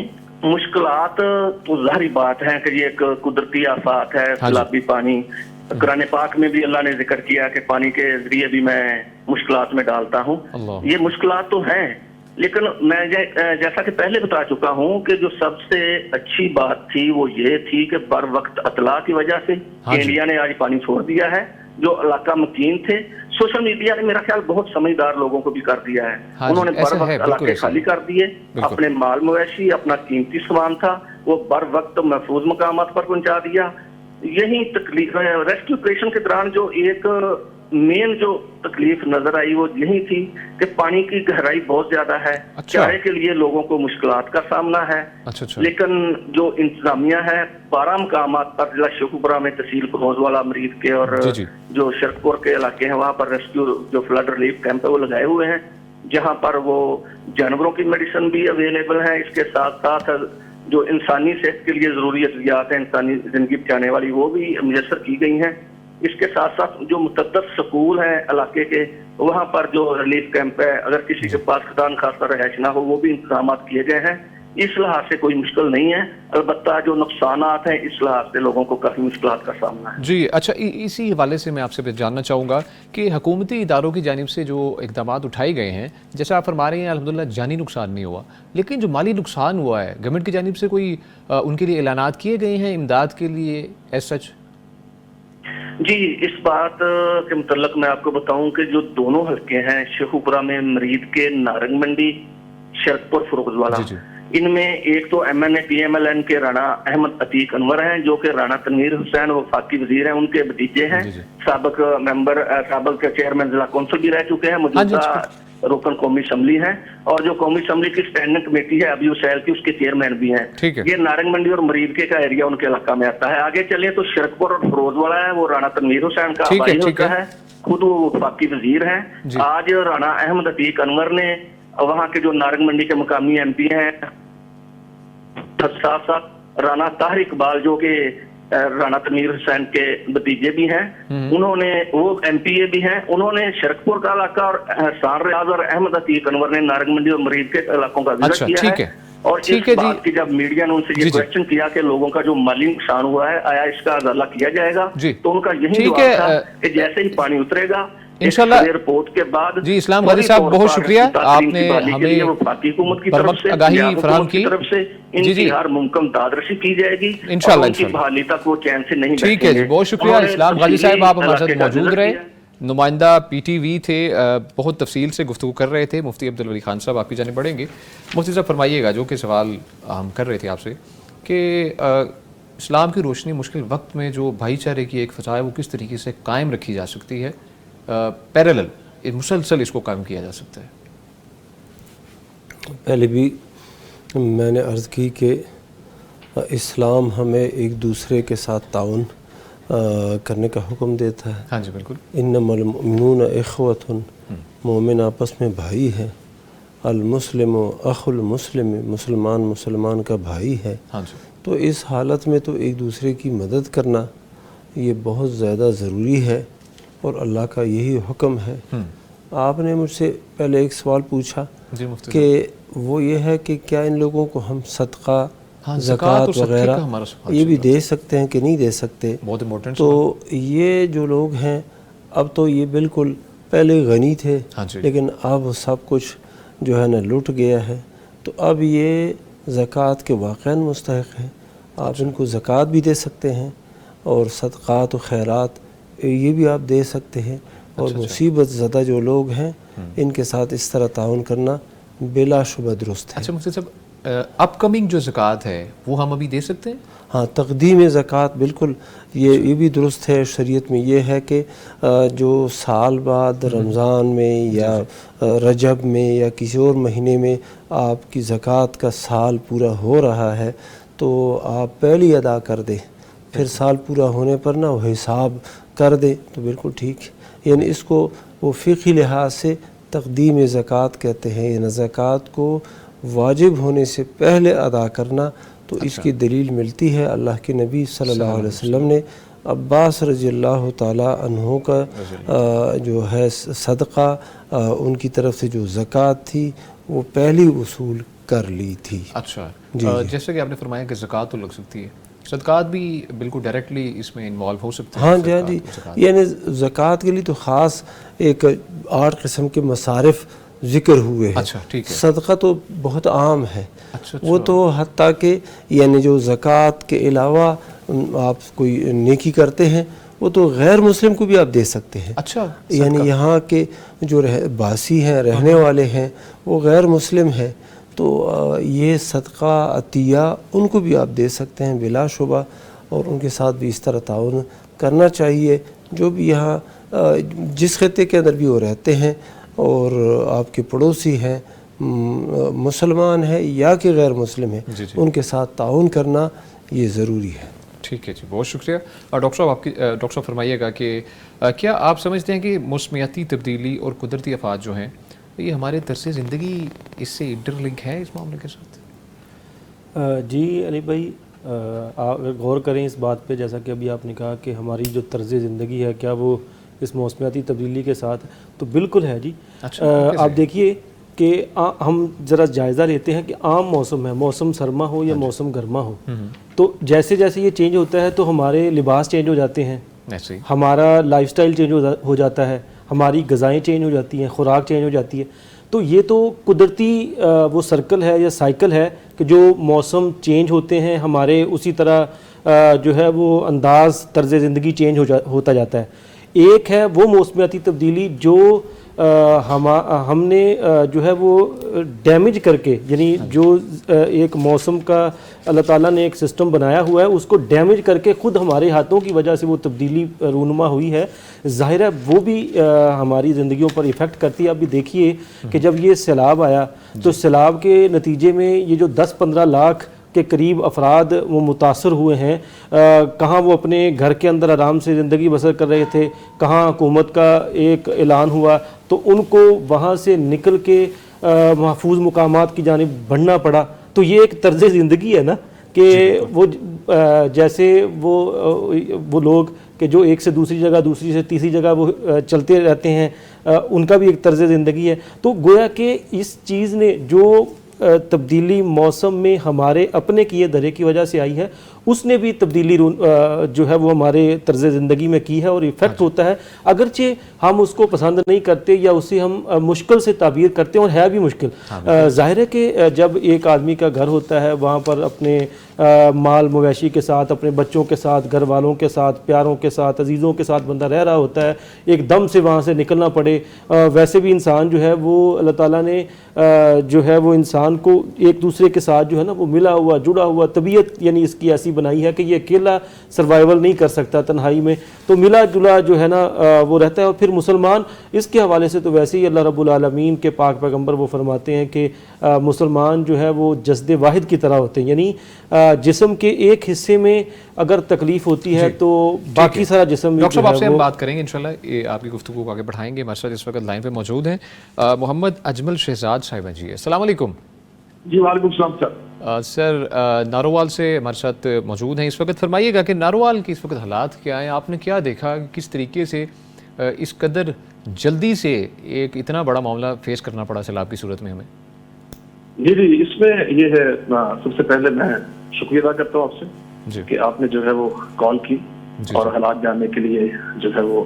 مشکلات تو ظاہری بات ہے کہ یہ ایک قدرتی آفات ہے, سیلابی پانی. قرآن پاک میں بھی اللہ نے ذکر کیا کہ پانی کے ذریعے بھی میں مشکلات میں ڈالتا ہوں. یہ مشکلات تو ہیں, لیکن میں جیسا کہ پہلے بتا چکا ہوں کہ جو سب سے اچھی بات تھی وہ یہ تھی کہ بر وقت اطلاع کی وجہ سے انڈیا نے آج پانی چھوڑ دیا ہے. جو علاقہ مکین تھے, سوشل میڈیا نے میرا خیال بہت سمجھدار لوگوں کو بھی کر دیا ہے. انہوں نے بر وقت علاقے خالی کر دیے, اپنے مال مویشی اپنا قیمتی سامان تھا وہ بر وقت محفوظ مقامات پر پہنچا دیا. یہی تکلیف ریسکیو آپریشن کے دوران جو ایک مین جو تکلیف نظر آئی وہ یہی تھی کہ پانی کی گہرائی بہت زیادہ ہے, چارے کے لیے لوگوں کو مشکلات کا سامنا ہے. لیکن جو انتظامیہ ہے 12 مقامات پر ضلع شیخوپورہ میں تحصیل فروزوالا مرید کے اور جو شرکپور کے علاقے ہیں وہاں پر ریسکیو جو فلڈ ریلیف کیمپ ہے وہ لگائے ہوئے ہیں, جہاں پر وہ جانوروں کی میڈیسن بھی اویلیبل ہے. اس کے ساتھ ساتھ جو انسانی صحت کے لیے ضروری ادویات ہیں انسانی زندگی بچانے والی وہ بھی میسر کی گئی ہیں. اس کے ساتھ ساتھ جو متعدد سکول ہیں علاقے کے وہاں پر جو ریلیف کیمپ ہے, اگر کسی کے پاس خدا نخواستہ رہائش نہ ہو وہ بھی انتظامات کیے گئے ہیں. اس لحاظ سے کوئی مشکل نہیں ہے, البتہ جو نقصانات ہیں اس لحاظ سے لوگوں کو کافی مشکلات کا سامنا ہے. جی اچھا, اسی حوالے سے میں آپ سے جاننا چاہوں گا کہ حکومتی اداروں کی جانب سے جو اقدامات اٹھائے گئے ہیں, جیسا آپ فرما رہے ہیں الحمدللہ جانی نقصان نہیں ہوا, لیکن جو مالی نقصان ہوا ہے گورنمنٹ کی جانب سے کوئی ان کے لیے اعلانات کیے گئے ہیں امداد کے لیے ایز سچ؟ جی اس بات کے متعلق میں آپ کو بتاؤں کہ جو دونوں حلقے ہیں شیخوپورہ میں مرید کے نارنگ منڈی شرکپور فروزوالا, ان میں ایک تو ایم این اے پی ایم ایل این کے رانا احمد عتیق انور ہیں جو کہ رانا تنویر حسین وفاقی وزیر ہیں, ان کے بھتیجے ہیں, سابق ممبر سابق چیئرمین ضلع کونسل بھی رہ چکے ہیں, موجودہ رکن قومی اسمبلی ہیں, اور جو قومی اسمبلی کی اسٹینڈنگ کمیٹی ہے ابھی وسائل کی اس کے چیئرمین بھی ہیں. یہ نارنگ منڈی اور مرید کے کا ایریا ان کے علاقہ میں آتا ہے. آگے چلے تو شرکپور اور فروزوالا ہے وہ رانا تنویر حسین کا آبائی حلقہ ہے, خود وہ وفاقی وزیر ہیں. آج رانا احمد عتیق انور نے وہاں کے جو نارنگ منڈی کے مقامی ایم پی ہیں, ساتھ ساتھ رانا طاہر اقبال جو کہ رانا تنویر حسین کے بھتیجے بھی ہیں, انہوں نے وہ ایم پی اے بھی ہیں, انہوں نے شرکپور کا علاقہ اور احسان ریاض اور احمد عتیق انور نے نارنگ منڈی اور مرید کے علاقوں کا وزٹ کیا ہے. اور اس بات کی جب میڈیا نے ان سے یہ کویسچن کیا کہ لوگوں کا جو مالی نقصان ہوا ہے آیا اس کا ازالہ کیا جائے گا, تو ان کا یہی جواب تھا کہ جیسے ہی پانی اترے گا انشاءاللہ رپورٹ کے بعد. جی اسلام غازی صاحب بہت شکریہ, آپ نے ہمیں حکومت کی بر وقت آگاہی فراہم کی. طرف سے ان کی ہر ممکن دادرسی کی جائے گی انشاءاللہ, ان کی بحالی تک وہ چین سے نہیں ٹھیک ہے جی, بہت شکریہ اسلام غازی صاحب, آپ ہمارے ساتھ موجود رہے, نمائندہ پی ٹی وی تھے, بہت تفصیل سے گفتگو کر رہے تھے. مفتی عبدالولی خان صاحب آپ کی جانب بڑھیں گے. مفتی صاحب فرمائیے گا جو کہ سوال ہم کر رہے تھے آپ سے کہ اسلام کی روشنی مشکل وقت میں جو بھائی چارے کی ایک فضا ہے وہ کس طریقے سے قائم رکھی جا سکتی ہے, پیرالل مسلسل اس کو قائم کیا جا سکتا ہے؟ پہلے بھی میں نے عرض کی کہ اسلام ہمیں ایک دوسرے کے ساتھ تعاون کرنے کا حکم دیتا ہے. ہاں جی بالکل. انما المؤمنون اخوۃ, مومن آپس میں بھائی ہے. المسلم اخو المسلم, مسلمان مسلمان کا بھائی ہے. ہاں جی. تو اس حالت میں تو ایک دوسرے کی مدد کرنا یہ بہت زیادہ ضروری ہے اور اللہ کا یہی حکم ہے. آپ نے مجھ سے پہلے ایک سوال پوچھا کہ وہ یہ ہے کہ کیا ان لوگوں کو ہم صدقہ زکوٰۃ وغیرہ یہ بھی دے سکتے ہیں کہ نہیں دے سکتے؟ تو یہ جو لوگ ہیں اب تو یہ بالکل پہلے غنی تھے لیکن اب سب کچھ جو ہے نا لٹ گیا ہے, تو اب یہ زکوٰۃ کے واقعاً مستحق ہیں. آپ ان کو زکوٰۃ بھی دے سکتے ہیں اور صدقات و خیرات یہ بھی آپ دے سکتے ہیں, اور مصیبت زدہ جو لوگ ہیں ان کے ساتھ اس طرح تعاون کرنا بلا شبہ درست ہے. اچھا مفتی صاحب, اپ کمنگ جو زکوٰۃ ہے وہ ہم ابھی دے سکتے ہیں؟ ہاں, تقدیم زکوٰۃ بالکل یہ بھی درست ہے. شریعت میں یہ ہے کہ جو سال بعد رمضان میں یا رجب میں یا کسی اور مہینے میں آپ کی زکوٰۃ کا سال پورا ہو رہا ہے تو آپ پہلی ادا کر دیں, پھر سال پورا ہونے پر نہ وہ حساب کر دیں تو بالکل ٹھیک ہے. یعنی اس کو وہ فقہی لحاظ سے تقدیم ذکوٰۃ کہتے ہیں، یعنی زکوٰۃ کو واجب ہونے سے پہلے ادا کرنا، تو اس کی دلیل ملتی ہے اللہ کے نبی صلی اللہ علیہ وسلم نے عباس رضی اللہ تعالیٰ عنہ کا جو ہے صدقہ ان کی طرف سے جو زکوٰۃ تھی وہ پہلی وصول کر لی تھی۔ اچھا جیسے کہ آپ نے فرمایا کہ زکوٰۃ تو لگ سکتی ہے، صدقات بھی بالکل ڈائریکٹلی اس میں انوالو ہو سکتے ہیں؟ ہاں جی، ہاں جی، یعنی زکوٰۃ کے لیے تو خاص ایک 8 قسم کے مصارف ذکر ہوئے ہیں۔ اچھا ٹھیک ہے۔ صدقہ تو بہت عام ہے، وہ تو حتیٰ کہ یعنی جو زکوٰۃ کے علاوہ آپ کوئی نیکی کرتے ہیں وہ تو غیر مسلم کو بھی آپ دے سکتے ہیں۔ اچھا، یعنی یہاں کے جو باسی ہیں، رہنے والے ہیں، وہ غیر مسلم ہیں، تو یہ صدقہ عطیہ ان کو بھی آپ دے سکتے ہیں بلا شبہ، اور ان کے ساتھ بھی اس طرح تعاون کرنا چاہیے جو بھی یہاں جس خطے کے اندر بھی وہ رہتے ہیں اور آپ کے پڑوسی ہیں، مسلمان ہیں یا کہ غیر مسلم ہیں، ان کے ساتھ تعاون کرنا یہ ضروری ہے۔ ٹھیک ہے جی، بہت شکریہ۔ ڈاکٹر صاحب ڈاکٹر صاحب فرمائیے گا کہ کیا آپ سمجھتے ہیں کہ موسمیاتی تبدیلی اور قدرتی آفات جو ہیں یہ ہمارے طرز زندگی اس سے انٹر لنک ہے اس معاملے کے ساتھ؟ جی علی بھائی، اگر غور کریں اس بات پہ، جیسا کہ ابھی آپ نے کہا کہ ہماری جو طرز زندگی ہے کیا وہ اس موسمیاتی تبدیلی کے ساتھ، تو بالکل ہے جی۔ آپ دیکھیے کہ ہم ذرا جائزہ لیتے ہیں کہ عام موسم ہے، موسم سرما ہو یا موسم گرما ہو، تو جیسے جیسے یہ چینج ہوتا ہے تو ہمارے لباس چینج ہو جاتے ہیں، ہمارا لائف سٹائل چینج ہو جاتا ہے، ہماری غذائیں چینج ہو جاتی ہیں، خوراک چینج ہو جاتی ہے۔ تو یہ تو قدرتی وہ سرکل ہے یا سائیکل ہے کہ جو موسم چینج ہوتے ہیں ہمارے اسی طرح جو ہے وہ انداز طرز زندگی چینج ہوتا جاتا ہے۔ ایک ہے وہ موسمیاتی تبدیلی جو ہم نے جو ہے وہ ڈیمیج کر کے، یعنی جو ایک موسم کا اللہ تعالیٰ نے ایک سسٹم بنایا ہوا ہے اس کو ڈیمیج کر کے خود ہمارے ہاتھوں کی وجہ سے وہ تبدیلی رونما ہوئی ہے، ظاہر ہے وہ بھی ہماری زندگیوں پر ایفیکٹ کرتی ہے۔ اب بھی دیکھیے کہ جب یہ سیلاب آیا تو سیلاب کے نتیجے میں یہ جو 10-15 لاکھ کے قریب افراد وہ متاثر ہوئے ہیں، کہاں وہ اپنے گھر کے اندر آرام سے زندگی بسر کر رہے تھے، کہاں حکومت کا ایک اعلان ہوا تو ان کو وہاں سے نکل کے محفوظ مقامات کی جانب بڑھنا پڑا۔ تو یہ ایک طرز زندگی ہے نا کہ وہ جیسے وہ لوگ کہ جو ایک سے دوسری جگہ، دوسری سے تیسری جگہ وہ چلتے رہتے ہیں، ان کا بھی ایک طرز زندگی ہے۔ تو گویا کہ اس چیز نے جو تبدیلی موسم میں ہمارے اپنے کیے درے کی وجہ سے آئی ہے، اس نے بھی تبدیلی جو ہے وہ ہمارے طرز زندگی میں کی ہے اور ایفیکٹ ہوتا ہے، اگرچہ ہم اس کو پسند نہیں کرتے یا اسے ہم مشکل سے تعبیر کرتے ہیں، اور ہے بھی مشکل۔ ظاہر ہے کہ جب ایک آدمی کا گھر ہوتا ہے وہاں پر اپنے مال مویشی کے ساتھ، اپنے بچوں کے ساتھ، گھر والوں کے ساتھ، پیاروں کے ساتھ، عزیزوں کے ساتھ بندہ رہ رہا ہوتا ہے، ایک دم سے وہاں سے نکلنا پڑے، ویسے بھی انسان جو ہے وہ اللہ تعالیٰ نے جو ہے وہ انسان کو ایک دوسرے کے ساتھ جو ہے نا وہ ملا ہوا، جڑا ہوا، طبیعت یعنی اس کی ایسی بنائی ہے کہ یہ اکیلا سروائیول نہیں کر سکتا تنہائی میں، تو ملا جلا جو ہے نا وہ رہتا ہے۔ اور پھر مسلمان اس کے حوالے سے تو ویسے ہی اللہ رب العالمین کے پاک پیغمبر وہ فرماتے ہیں کہ مسلمان جو ہے وہ جسد واحد کی طرح ہوتے ہیں، یعنی جسم کے ایک حصے میں اگر تکلیف ہوتی ہے تو باقی سارا جسم۔ ڈاکٹر صاحب آپ سے ہم بات کریں گے انشاءاللہ، یہ آپ کی گفتگو کو آگے بڑھائیں گے۔ ہمارے ساتھ اس وقت لائن پہ موجود ہیں محمد اجمل شہزاد صاحبہ جی۔ السلام علیکم۔ جی وعلیکم السلام سر۔ سر نارووال سے ہمارے ساتھ موجود ہیں اس وقت، فرمائیے گا کہ نارووال کی اس وقت حالات کیا ہیں، آپ نے کیا دیکھا، کس طریقے سے اس قدر جلدی سے ایک اتنا بڑا معاملہ فیس کرنا پڑا سیلاب کی صورت میں ہمیں؟ جی اس میں یہ ہے، سب سے پہلے میں شکریہ ادا کرتا ہوں آپ سے کہ آپ نے جو ہے وہ کال کی اور حالات جاننے کے لیے جو ہے وہ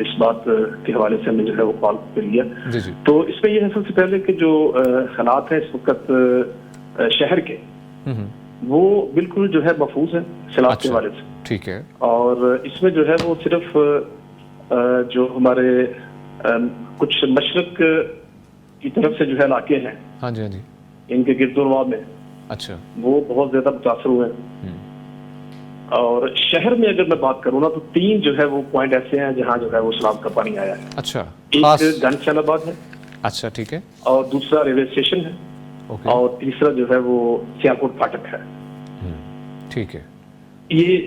اس بات کے حوالے سے ہم نے جو ہے وہ کال کر لیا۔ تو اس میں یہ ہے سب سے پہلے کہ جو حالات ہیں اس وقت شہر کے وہ بالکل جو ہے محفوظ ہیں سیلاب کے حوالے سے، ٹھیک ہے، اور اس میں جو ہے وہ صرف جو ہمارے کچھ مشرق کی طرف سے جو ہے علاقے ہیں ان کے گرد و نواح میں وہ بہت زیادہ متاثر ہوئے ہیں۔ اور شہر میں اگر میں بات کروں نا تو 3 جو ہے وہ پوائنٹ ایسے ہیں جہاں جو ہے وہ سیلاب کا پانی آیا ہے۔ ایک گنج شیل آباد ہے، ٹھیک ہے، اور دوسرا ریلوے اسٹیشن ہے، اور تیسرا جو ہے وہ سیالکوٹ پھاٹک ہے، ٹھیک ہے۔ یہ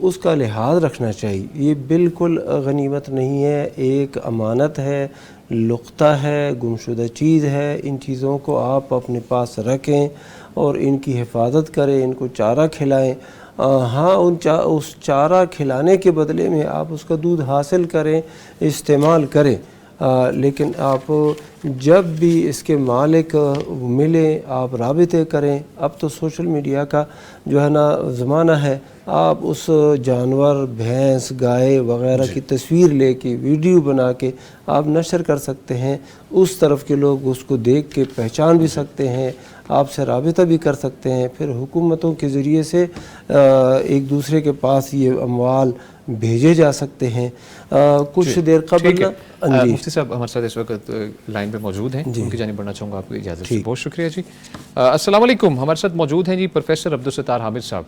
اس کا لحاظ رکھنا چاہیے. یہ بالکل غنیمت نہیں ہے، ایک امانت ہے، لقطہ ہے، گمشدہ چیز ہے. ان چیزوں کو آپ اپنے پاس رکھیں اور ان کی حفاظت کریں، ان کو چارہ کھلائیں. ہاں اس چارہ کھلانے کے بدلے میں آپ اس کا دودھ حاصل کریں، استعمال کریں، لیکن آپ جب بھی اس کے مالک ملیں آپ رابطے کریں. اب تو سوشل میڈیا کا جو ہے نا زمانہ ہے، آپ اس جانور بھینس گائے وغیرہ کی تصویر لے کے ویڈیو بنا کے آپ نشر کر سکتے ہیں. اس طرف کے لوگ اس کو دیکھ کے پہچان بھی سکتے ہیں، آپ سے رابطہ بھی کر سکتے ہیں. پھر حکومتوں کے ذریعے سے ایک دوسرے کے پاس یہ اموال بھیجے جا سکتے ہیں. کچھ دیر قبل مفتی صاحب ہمارے ساتھ اس وقت لائن پہ موجود ہیں، ان کی جانب بڑھنا چاہوں گا آپ کی اجازت سے. بہت شکریہ جی. السلام علیکم. ہمارے ساتھ موجود ہیں جی پروفیسر عبدالستار حامد صاحب،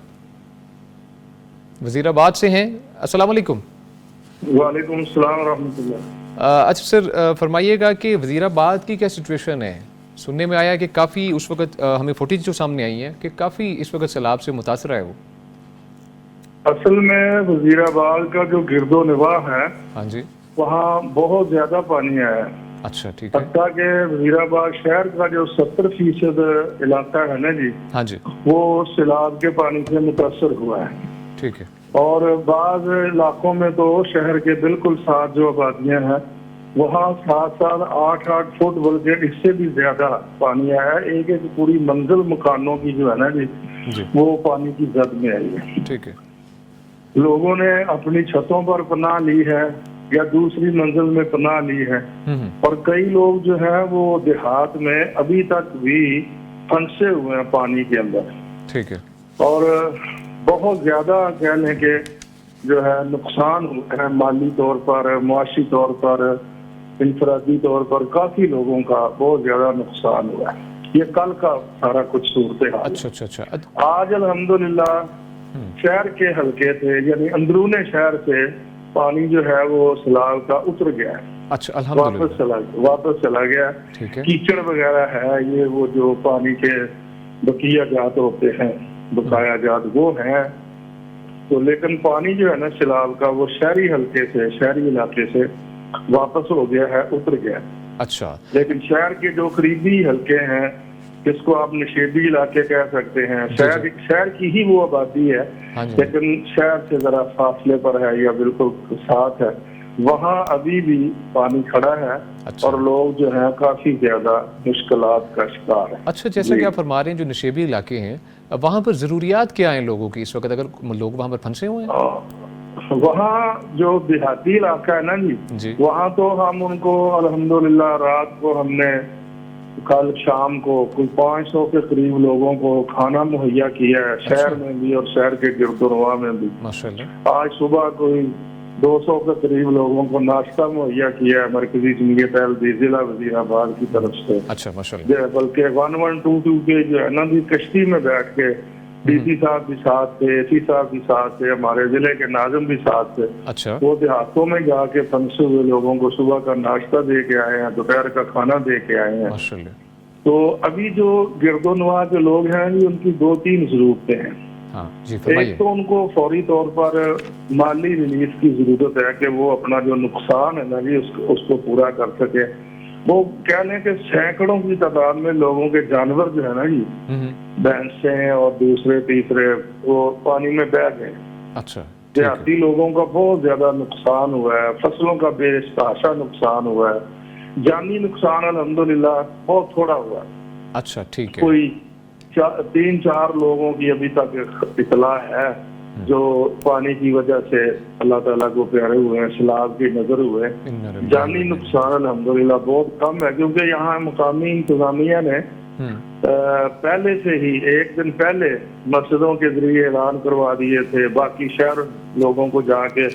وزیر آباد سے ہیں. السلام علیکم. وعلیکم السلام ورحمۃ اللہ. اچھا سر فرمائیے گا کہ وزیر آباد کی کیا سچویشن ہے؟ سننے میں آیا کہ کافی اس وقت ہمیں فوٹیج جو سامنے آئی ہیں کہ کافی اس وقت سیلاب سے متاثر ہے وہ. اصل میں وزیر آباد کا جو گرد و نواح ہے ہاں جی وہاں بہت زیادہ پانی آیا ہے. اچھا ٹھیک ہے. حتیٰ کہ وزیر آباد شہر کا جو 70% علاقہ ہے نا جی ہاں جی وہ سیلاب کے پانی سے متاثر ہوا ہے. ٹھیک ہے. اور بعض علاقوں میں تو شہر کے بالکل ساتھ جو آبادیاں ہیں وہاں 7-8 فٹ بلکہ اس سے بھی زیادہ پانی آیا ہے. ایک پوری منزل مکانوں کی جو ہے نا جی وہ پانی کی زد میں آئی ہے. ٹھیک ہے. لوگوں نے اپنی چھتوں پر پناہ لی ہے یا دوسری منزل میں پناہ لی ہے، اور کئی لوگ جو ہیں وہ دیہات میں ابھی تک بھی پھنسے ہوئے ہیں پانی کے اندر. ٹھیک ہے. اور بہت زیادہ کہہ لیں کہ جو ہے نقصان ہوا ہے، مالی طور پر، معاشی طور پر، انفرادی طور پر کافی لوگوں کا بہت زیادہ نقصان ہوا ہے. یہ کل کا سارا کچھ صورتحال. اچھا. آج الحمدللہ شہر کے حلقے سے یعنی اندرون شہر سے پانی جو ہے وہ سیلاب کا اتر گیا ہے. اچھا الحمدللہ. واپس چلا گیا. کیچڑ وغیرہ ہے، یہ وہ جو پانی کے بقیہ جات ہوتے ہیں، بقایا جات وہ ہیں. تو لیکن پانی جو ہے نا سیلاب کا وہ شہری حلقے سے، شہری علاقے سے واپس ہو گیا ہے، اتر گیا. اچھا. لیکن شہر کے جو قریبی حلقے ہیں جس کو آپ نشیبی علاقے کہہ سکتے ہیں، شہر کی ہی وہ آبادی ہے لیکن شہر سے ذرا فاصلے پر ہے یا بالکل ساتھ ہے، وہاں ابھی بھی پانی کھڑا ہے اور لوگ جو ہیں کافی زیادہ مشکلات کا شکار ہیں. اچھا جیسا کہ آپ فرما رہے ہیں جو نشیبی علاقے ہیں وہاں پر ضروریات کیا ہیں لوگوں کی اس وقت اگر لوگ وہاں پر پھنسے ہوئے ہیں؟ وہاں جو دیہاتی علاقہ ہے نا جی وہاں تو ہم ان کو الحمدللہ رات کو ہم نے کل شام کو کوئی 500 کے قریب لوگوں کو کھانا مہیا کیا ہے، شہر میں بھی اور شہر کے گرد و نواح میں بھی. آج صبح کوئی 200 کے قریب لوگوں کو ناشتہ مہیا کیا ہے مرکزی جمہوریت ضلع وزیر آباد کی طرف سے. اچھا ماشاءاللہ. بلکہ 1122 کے جو ہے نا بھی کشتی میں بیٹھ کے ڈی سی صاحب بھی ساتھ تھے، اے سی صاحب بھی ساتھ تھے، ہمارے ضلع کے ناظم بھی ساتھ تھے. اچھا. وہ دیہاتوں میں جا کے پھنسے ہوئے لوگوں کو صبح کا ناشتہ دے کے آئے ہیں، دوپہر کا کھانا دے کے آئے ہیں. ماشاءاللہ. تو ابھی جو گرد و نواح کے لوگ ہیں ان کی 2-3 ضرورتیں ہیں. ایک تو ان کو فوری طور پر مالی ریلیف کی ضرورت ہے کہ وہ اپنا جو نقصان ہے نا جی اس کو پورا کر سکے. وہ کہہ لیں کہ سینکڑوں کی تعداد میں لوگوں کے جانور جو ہے نا جی بھینسیں اور دوسرے تیسرے وہ پانی میں بہہ گئے. اچھا. دیہاتی لوگوں کا بہت زیادہ نقصان ہوا ہے، فصلوں کا بے تحاشا نقصان ہوا ہے، جانی نقصان الحمدللہ بہت تھوڑا ہوا ہے. اچھا ٹھیک ہے. کوئی 3-4 لوگوں کی ابھی تک اطلاع ہے جو پانی کی وجہ سے اللہ تعالیٰ کو پیارے ہوئے ہیں، سیلاب کی نظر ہوئے. جانی نقصان الحمدللہ بہت کم ہے کیونکہ یہاں مقامی انتظامیہ نے پہلے سے ہی 1 دن پہلے مسجدوں کے ذریعے اعلان کروا دیے تھے. باقی شہر لوگوں کو جا کے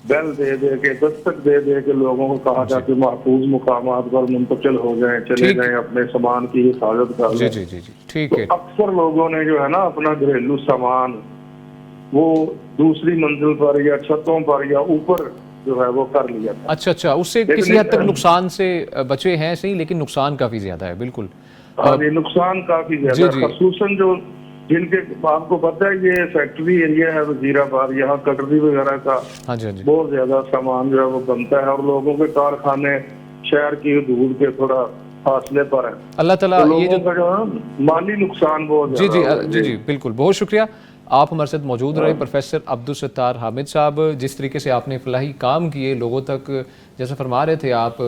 بیل دے کے دستک دے کے لوگوں کو کہا تھا کہ محفوظ مقامات پر منتقل ہو جائیں، چلے جائیں، اپنے سامان کی حفاظت کر لیں. ٹھیک ہے. اکثر لوگوں نے جو ہے نا اپنا گھریلو سامان وہ دوسری منزل پر یا چھتوں پر یا اوپر جو ہے وہ کر لیا تھا. اچھا اس سے کسی حد تک نقصان سے بچے ہیں صحیح، لیکن نقصان کافی زیادہ ہے. بالکل نقصان کافی زیادہ ہے. خصوصاً جو جن کے آپ کو پتہ ہے یہ فیکٹری ایریا ہے وزیر آباد, یہاں کٹری وغیرہ کا بہت زیادہ سامان جو ہے وہ بنتا ہے, اور لوگوں کے کارخانے شہر کی حدود کے تھوڑا فاصلے پر ہیں. اللہ تعالیٰ یہ جو مالی نقصان بہت جی بالکل. بہت شکریہ آپ ہمارے ساتھ موجود رہے پروفیسر عبدالستار حامد صاحب. جس طریقے سے آپ نے فلاحی کام کیے لوگوں تک, جیسا فرما رہے تھے آپ,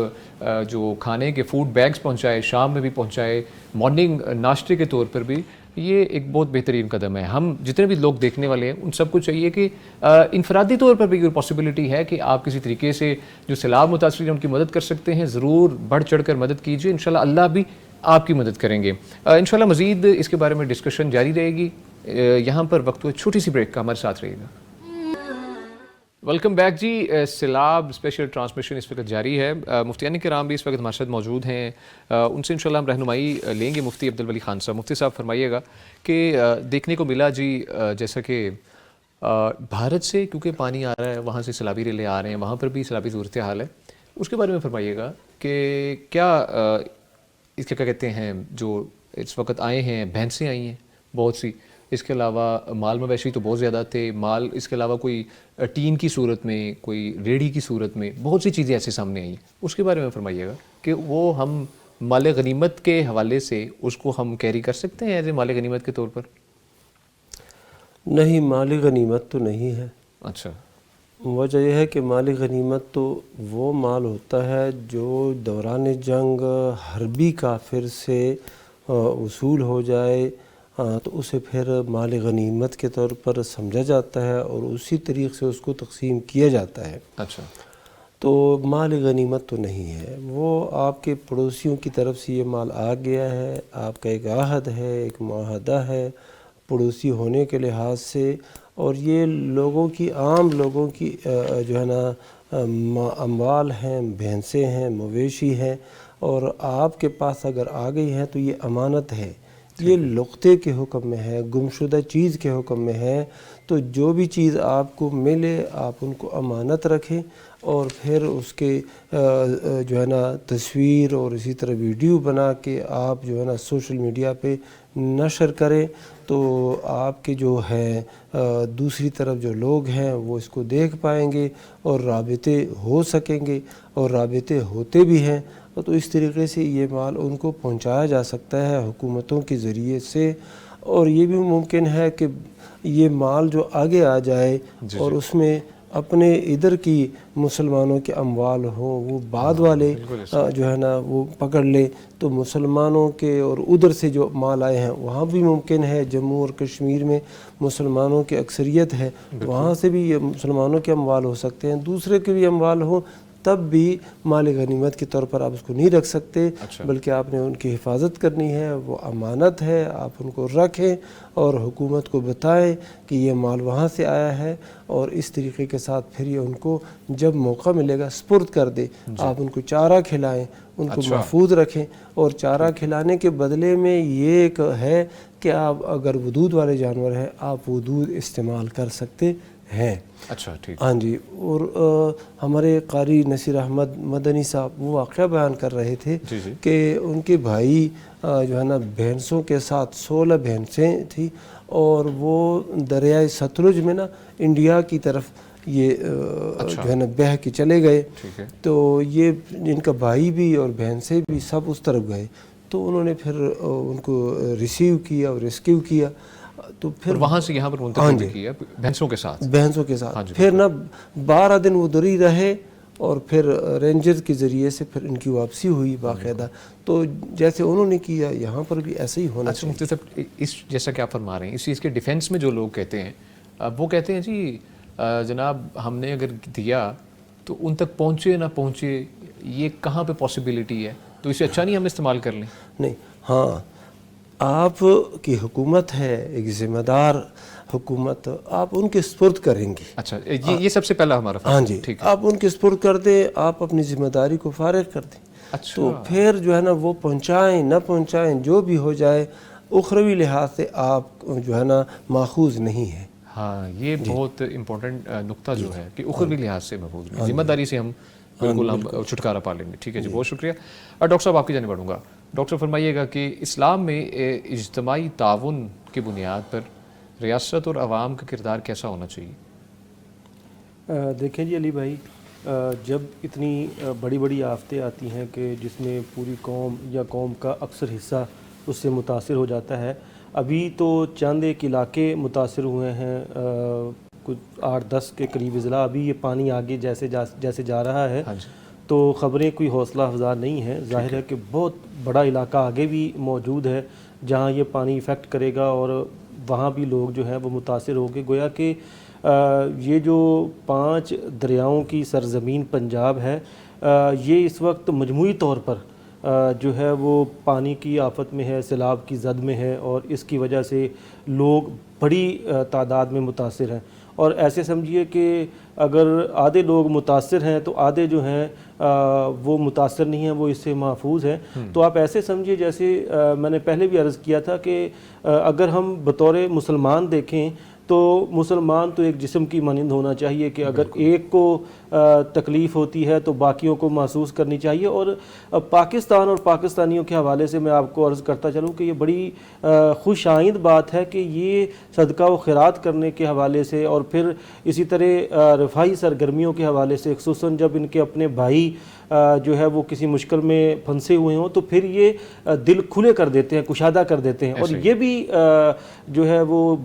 جو کھانے کے فوڈ بیگز پہنچائے, شام میں بھی پہنچائے, مارننگ ناشتے کے طور پر بھی, یہ ایک بہت بہترین قدم ہے. ہم جتنے بھی لوگ دیکھنے والے ہیں ان سب کو چاہیے کہ انفرادی طور پر بھی یہ پاسبلٹی ہے کہ آپ کسی طریقے سے جو سیلاب متاثرین ہیں ان کی مدد کر سکتے ہیں. ضرور بڑھ چڑھ کر مدد کیجیے, انشاءاللہ اللہ بھی آپ کی مدد کریں گے. انشاءاللہ مزید اس کے بارے میں ڈسکشن جاری رہے گی. یہاں پر وقت ہوئے چھوٹی سی بریک کا, ہمارے ساتھ رہیے گا. ویلکم بیک جی. سیلاب اسپیشل ٹرانسمیشن اس وقت جاری ہے. مفتیان کرام بھی اس وقت ہمارے ساتھ موجود ہیں, ان سے انشاءاللہ ہم رہنمائی لیں گے. مفتی عبدالولی خان صاحب, مفتی صاحب فرمائیے گا کہ دیکھنے کو ملا جی جیسا کہ بھارت سے کیونکہ پانی آ رہا ہے, وہاں سے سیلابی ریلے آ رہے ہیں, وہاں پر بھی سیلابی صورتحال ہے, اس کے بارے میں فرمائیے گا کہ کیا اس کے کیا کہتے ہیں جو اس وقت آئے ہیں, بھینسیں آئی ہیں بہت سی, اس کے علاوہ مال مویشی تو بہت زیادہ تھے, مال اس کے علاوہ کوئی ٹین کی صورت میں, کوئی ریڑھی کی صورت میں, بہت سی چیزیں ایسے سامنے آئی ہیں. اس کے بارے میں فرمائیے گا کہ وہ ہم مال غنیمت کے حوالے سے اس کو ہم کیری کر سکتے ہیں ایز اے مال غنیمت کے طور پر؟ نہیں, مال غنیمت تو نہیں ہے. اچھا. وجہ یہ ہے کہ مال غنیمت تو وہ مال ہوتا ہے جو دوران جنگ حربی کافر سے وصول ہو جائے تو اسے پھر مال غنیمت کے طور پر سمجھا جاتا ہے اور اسی طریقے سے اس کو تقسیم کیا جاتا ہے. اچھا. تو مال غنیمت تو نہیں ہے, وہ آپ کے پڑوسیوں کی طرف سے یہ مال آ گیا ہے, آپ کا ایک عہد ہے, ایک معاہدہ ہے پڑوسی ہونے کے لحاظ سے, اور یہ لوگوں کی, عام لوگوں کی جو ہے نا اموال ہیں, بھینسیں ہیں, مویشی ہیں, اور آپ کے پاس اگر آ گئی ہیں تو یہ امانت ہے, یہ لقطے کے حکم میں ہے, گمشدہ چیز کے حکم میں ہے. تو جو بھی چیز آپ کو ملے آپ ان کو امانت رکھیں, اور پھر اس کے جو ہے نا تصویر اور اسی طرح ویڈیو بنا کے آپ جو ہے نا سوشل میڈیا پہ نشر کریں, تو آپ کے جو ہے دوسری طرف جو لوگ ہیں وہ اس کو دیکھ پائیں گے اور رابطے ہو سکیں گے, اور رابطے ہوتے بھی ہیں. تو اس طریقے سے یہ مال ان کو پہنچایا جا سکتا ہے حکومتوں کے ذریعے سے, اور یہ بھی ممکن ہے کہ یہ مال جو آگے آ جائے اور اس میں اپنے ادھر کی مسلمانوں کے اموال ہوں, وہ بعد والے جو ہے نا وہ پکڑ لے, تو مسلمانوں کے اور ادھر سے جو مال آئے ہیں وہاں بھی ممکن ہے, جموں اور کشمیر میں مسلمانوں کی اکثریت ہے, وہاں سے بھی یہ مسلمانوں کے اموال ہو سکتے ہیں, دوسرے کے بھی اموال ہوں, تب بھی مال غنیمت کے طور پر آپ اس کو نہیں رکھ سکتے. بلکہ آپ نے ان کی حفاظت کرنی ہے, وہ امانت ہے, آپ ان کو رکھیں اور حکومت کو بتائیں کہ یہ مال وہاں سے آیا ہے, اور اس طریقے کے ساتھ پھر یہ ان کو جب موقع ملے گا سپرد کر دے. آپ ان کو چارہ کھلائیں, ان کو محفوظ رکھیں, اور چارہ کھلانے کے بدلے میں یہ ایک ہے کہ آپ اگر ودود والے جانور ہیں آپ ودود استعمال کر سکتے ہیں. اچھا ٹھیک. ہاں جی. اور ہمارے قاری نصیر احمد مدنی صاحب وہ واقعہ بیان کر رہے تھے کہ ان کے بھائی جو ہے نا بھینسوں کے ساتھ 16 بھینسیں تھیں, اور وہ دریائے ستلج میں نا انڈیا کی طرف یہ جو ہے نا بہہ کے چلے گئے. تو یہ ان کا بھائی بھی اور بھینسیں بھی سب اس طرف گئے, تو انہوں نے پھر ان کو ریسیو کیا اور ریسکیو کیا, تو پھر وہاں سے یہاں پر منتقل کیا بھینسوں کے ساتھ. پھر نا 12 دن وہ ادھر ہی رہے, اور پھر رینجر کے ذریعے سے پھر ان کی واپسی ہوئی باقاعدہ. تو جیسے انہوں نے کیا یہاں پر بھی ایسے ہی ہونا چاہیے. مفتی صاحب اس جیسا کہ آپ فرما رہے ہیں, اس چیز کے ڈیفینس میں جو لوگ کہتے ہیں وہ کہتے ہیں جی جناب ہم نے اگر دیا تو ان تک پہنچے نہ پہنچے یہ کہاں پہ پاسبلٹی ہے, تو اسے اچھا نہیں ہم استعمال کر لیں؟ نہیں, ہاں آپ کی حکومت ہے, ایک ذمہ دار حکومت, آپ ان کے سپرد کریں گے. اچھا یہ سب سے پہلا ہمارا فرض. ہاں جی, آپ ان کے سپرد کر دیں, آپ اپنی ذمہ داری کو فارغ کر دیں. تو پھر جو ہے نا وہ پہنچائیں نہ پہنچائیں جو بھی ہو جائے, اخروی لحاظ سے آپ جو ہے نا ماخوذ نہیں ہے. ہاں یہ بہت امپورٹنٹ نقطہ جو ہے کہ اخروی لحاظ سے محفوظ نہیں, ذمہ داری سے ہم بالکل ہم چھٹکارا پا لیں گے. ٹھیک ہے جی, بہت شکریہ. ڈاکٹر صاحب آپ کی جانب بڑھوں گا. ڈاکٹر فرمائیے گا کہ اسلام میں اجتماعی تعاون کی بنیاد پر ریاست اور عوام کا کردار کیسا ہونا چاہیے؟ دیکھیں جی علی بھائی، جب اتنی بڑی بڑی آفتیں آتی ہیں کہ جس میں پوری قوم یا قوم کا اکثر حصہ اس سے متاثر ہو جاتا ہے. ابھی تو چند ایک علاقے متاثر ہوئے ہیں، کچھ 8-10 کے قریب اضلاع. ابھی یہ پانی آگے جیسے جا رہا ہے تو خبریں کوئی حوصلہ افزا نہیں ہیں. ظاہر ہے کہ بہت بڑا علاقہ آگے بھی موجود ہے جہاں یہ پانی افیکٹ کرے گا اور وہاں بھی لوگ جو ہیں وہ متاثر ہوں گے. گویا کہ یہ جو 5 دریاؤں کی سرزمین پنجاب ہے، یہ اس وقت مجموعی طور پر جو ہے وہ پانی کی آفت میں ہے، سیلاب کی زد میں ہے، اور اس کی وجہ سے لوگ بڑی تعداد میں متاثر ہیں. اور ایسے سمجھیے کہ اگر آدھے لوگ متاثر ہیں تو آدھے جو ہیں وہ متاثر نہیں ہیں، وہ اس سے محفوظ ہیں. تو آپ ایسے سمجھیے جیسے میں نے پہلے بھی عرض کیا تھا کہ اگر ہم بطور مسلمان دیکھیں تو مسلمان تو ایک جسم کی مانند ہونا چاہیے کہ اگر ایک کو تکلیف ہوتی ہے تو باقیوں کو محسوس کرنی چاہیے. اور پاکستان اور پاکستانیوں کے حوالے سے میں آپ کو عرض کرتا چلوں کہ یہ بڑی خوش آئند بات ہے کہ یہ صدقہ و خیرات کرنے کے حوالے سے اور پھر اسی طرح رفاہی سرگرمیوں کے حوالے سے، خصوصاً جب ان کے اپنے بھائی جو ہے وہ کسی مشکل میں پھنسے ہوئے ہوں تو پھر یہ دل کھلے کر دیتے ہیں، کشادہ کر دیتے ہیں. اور یہ بھی جو ہے وہ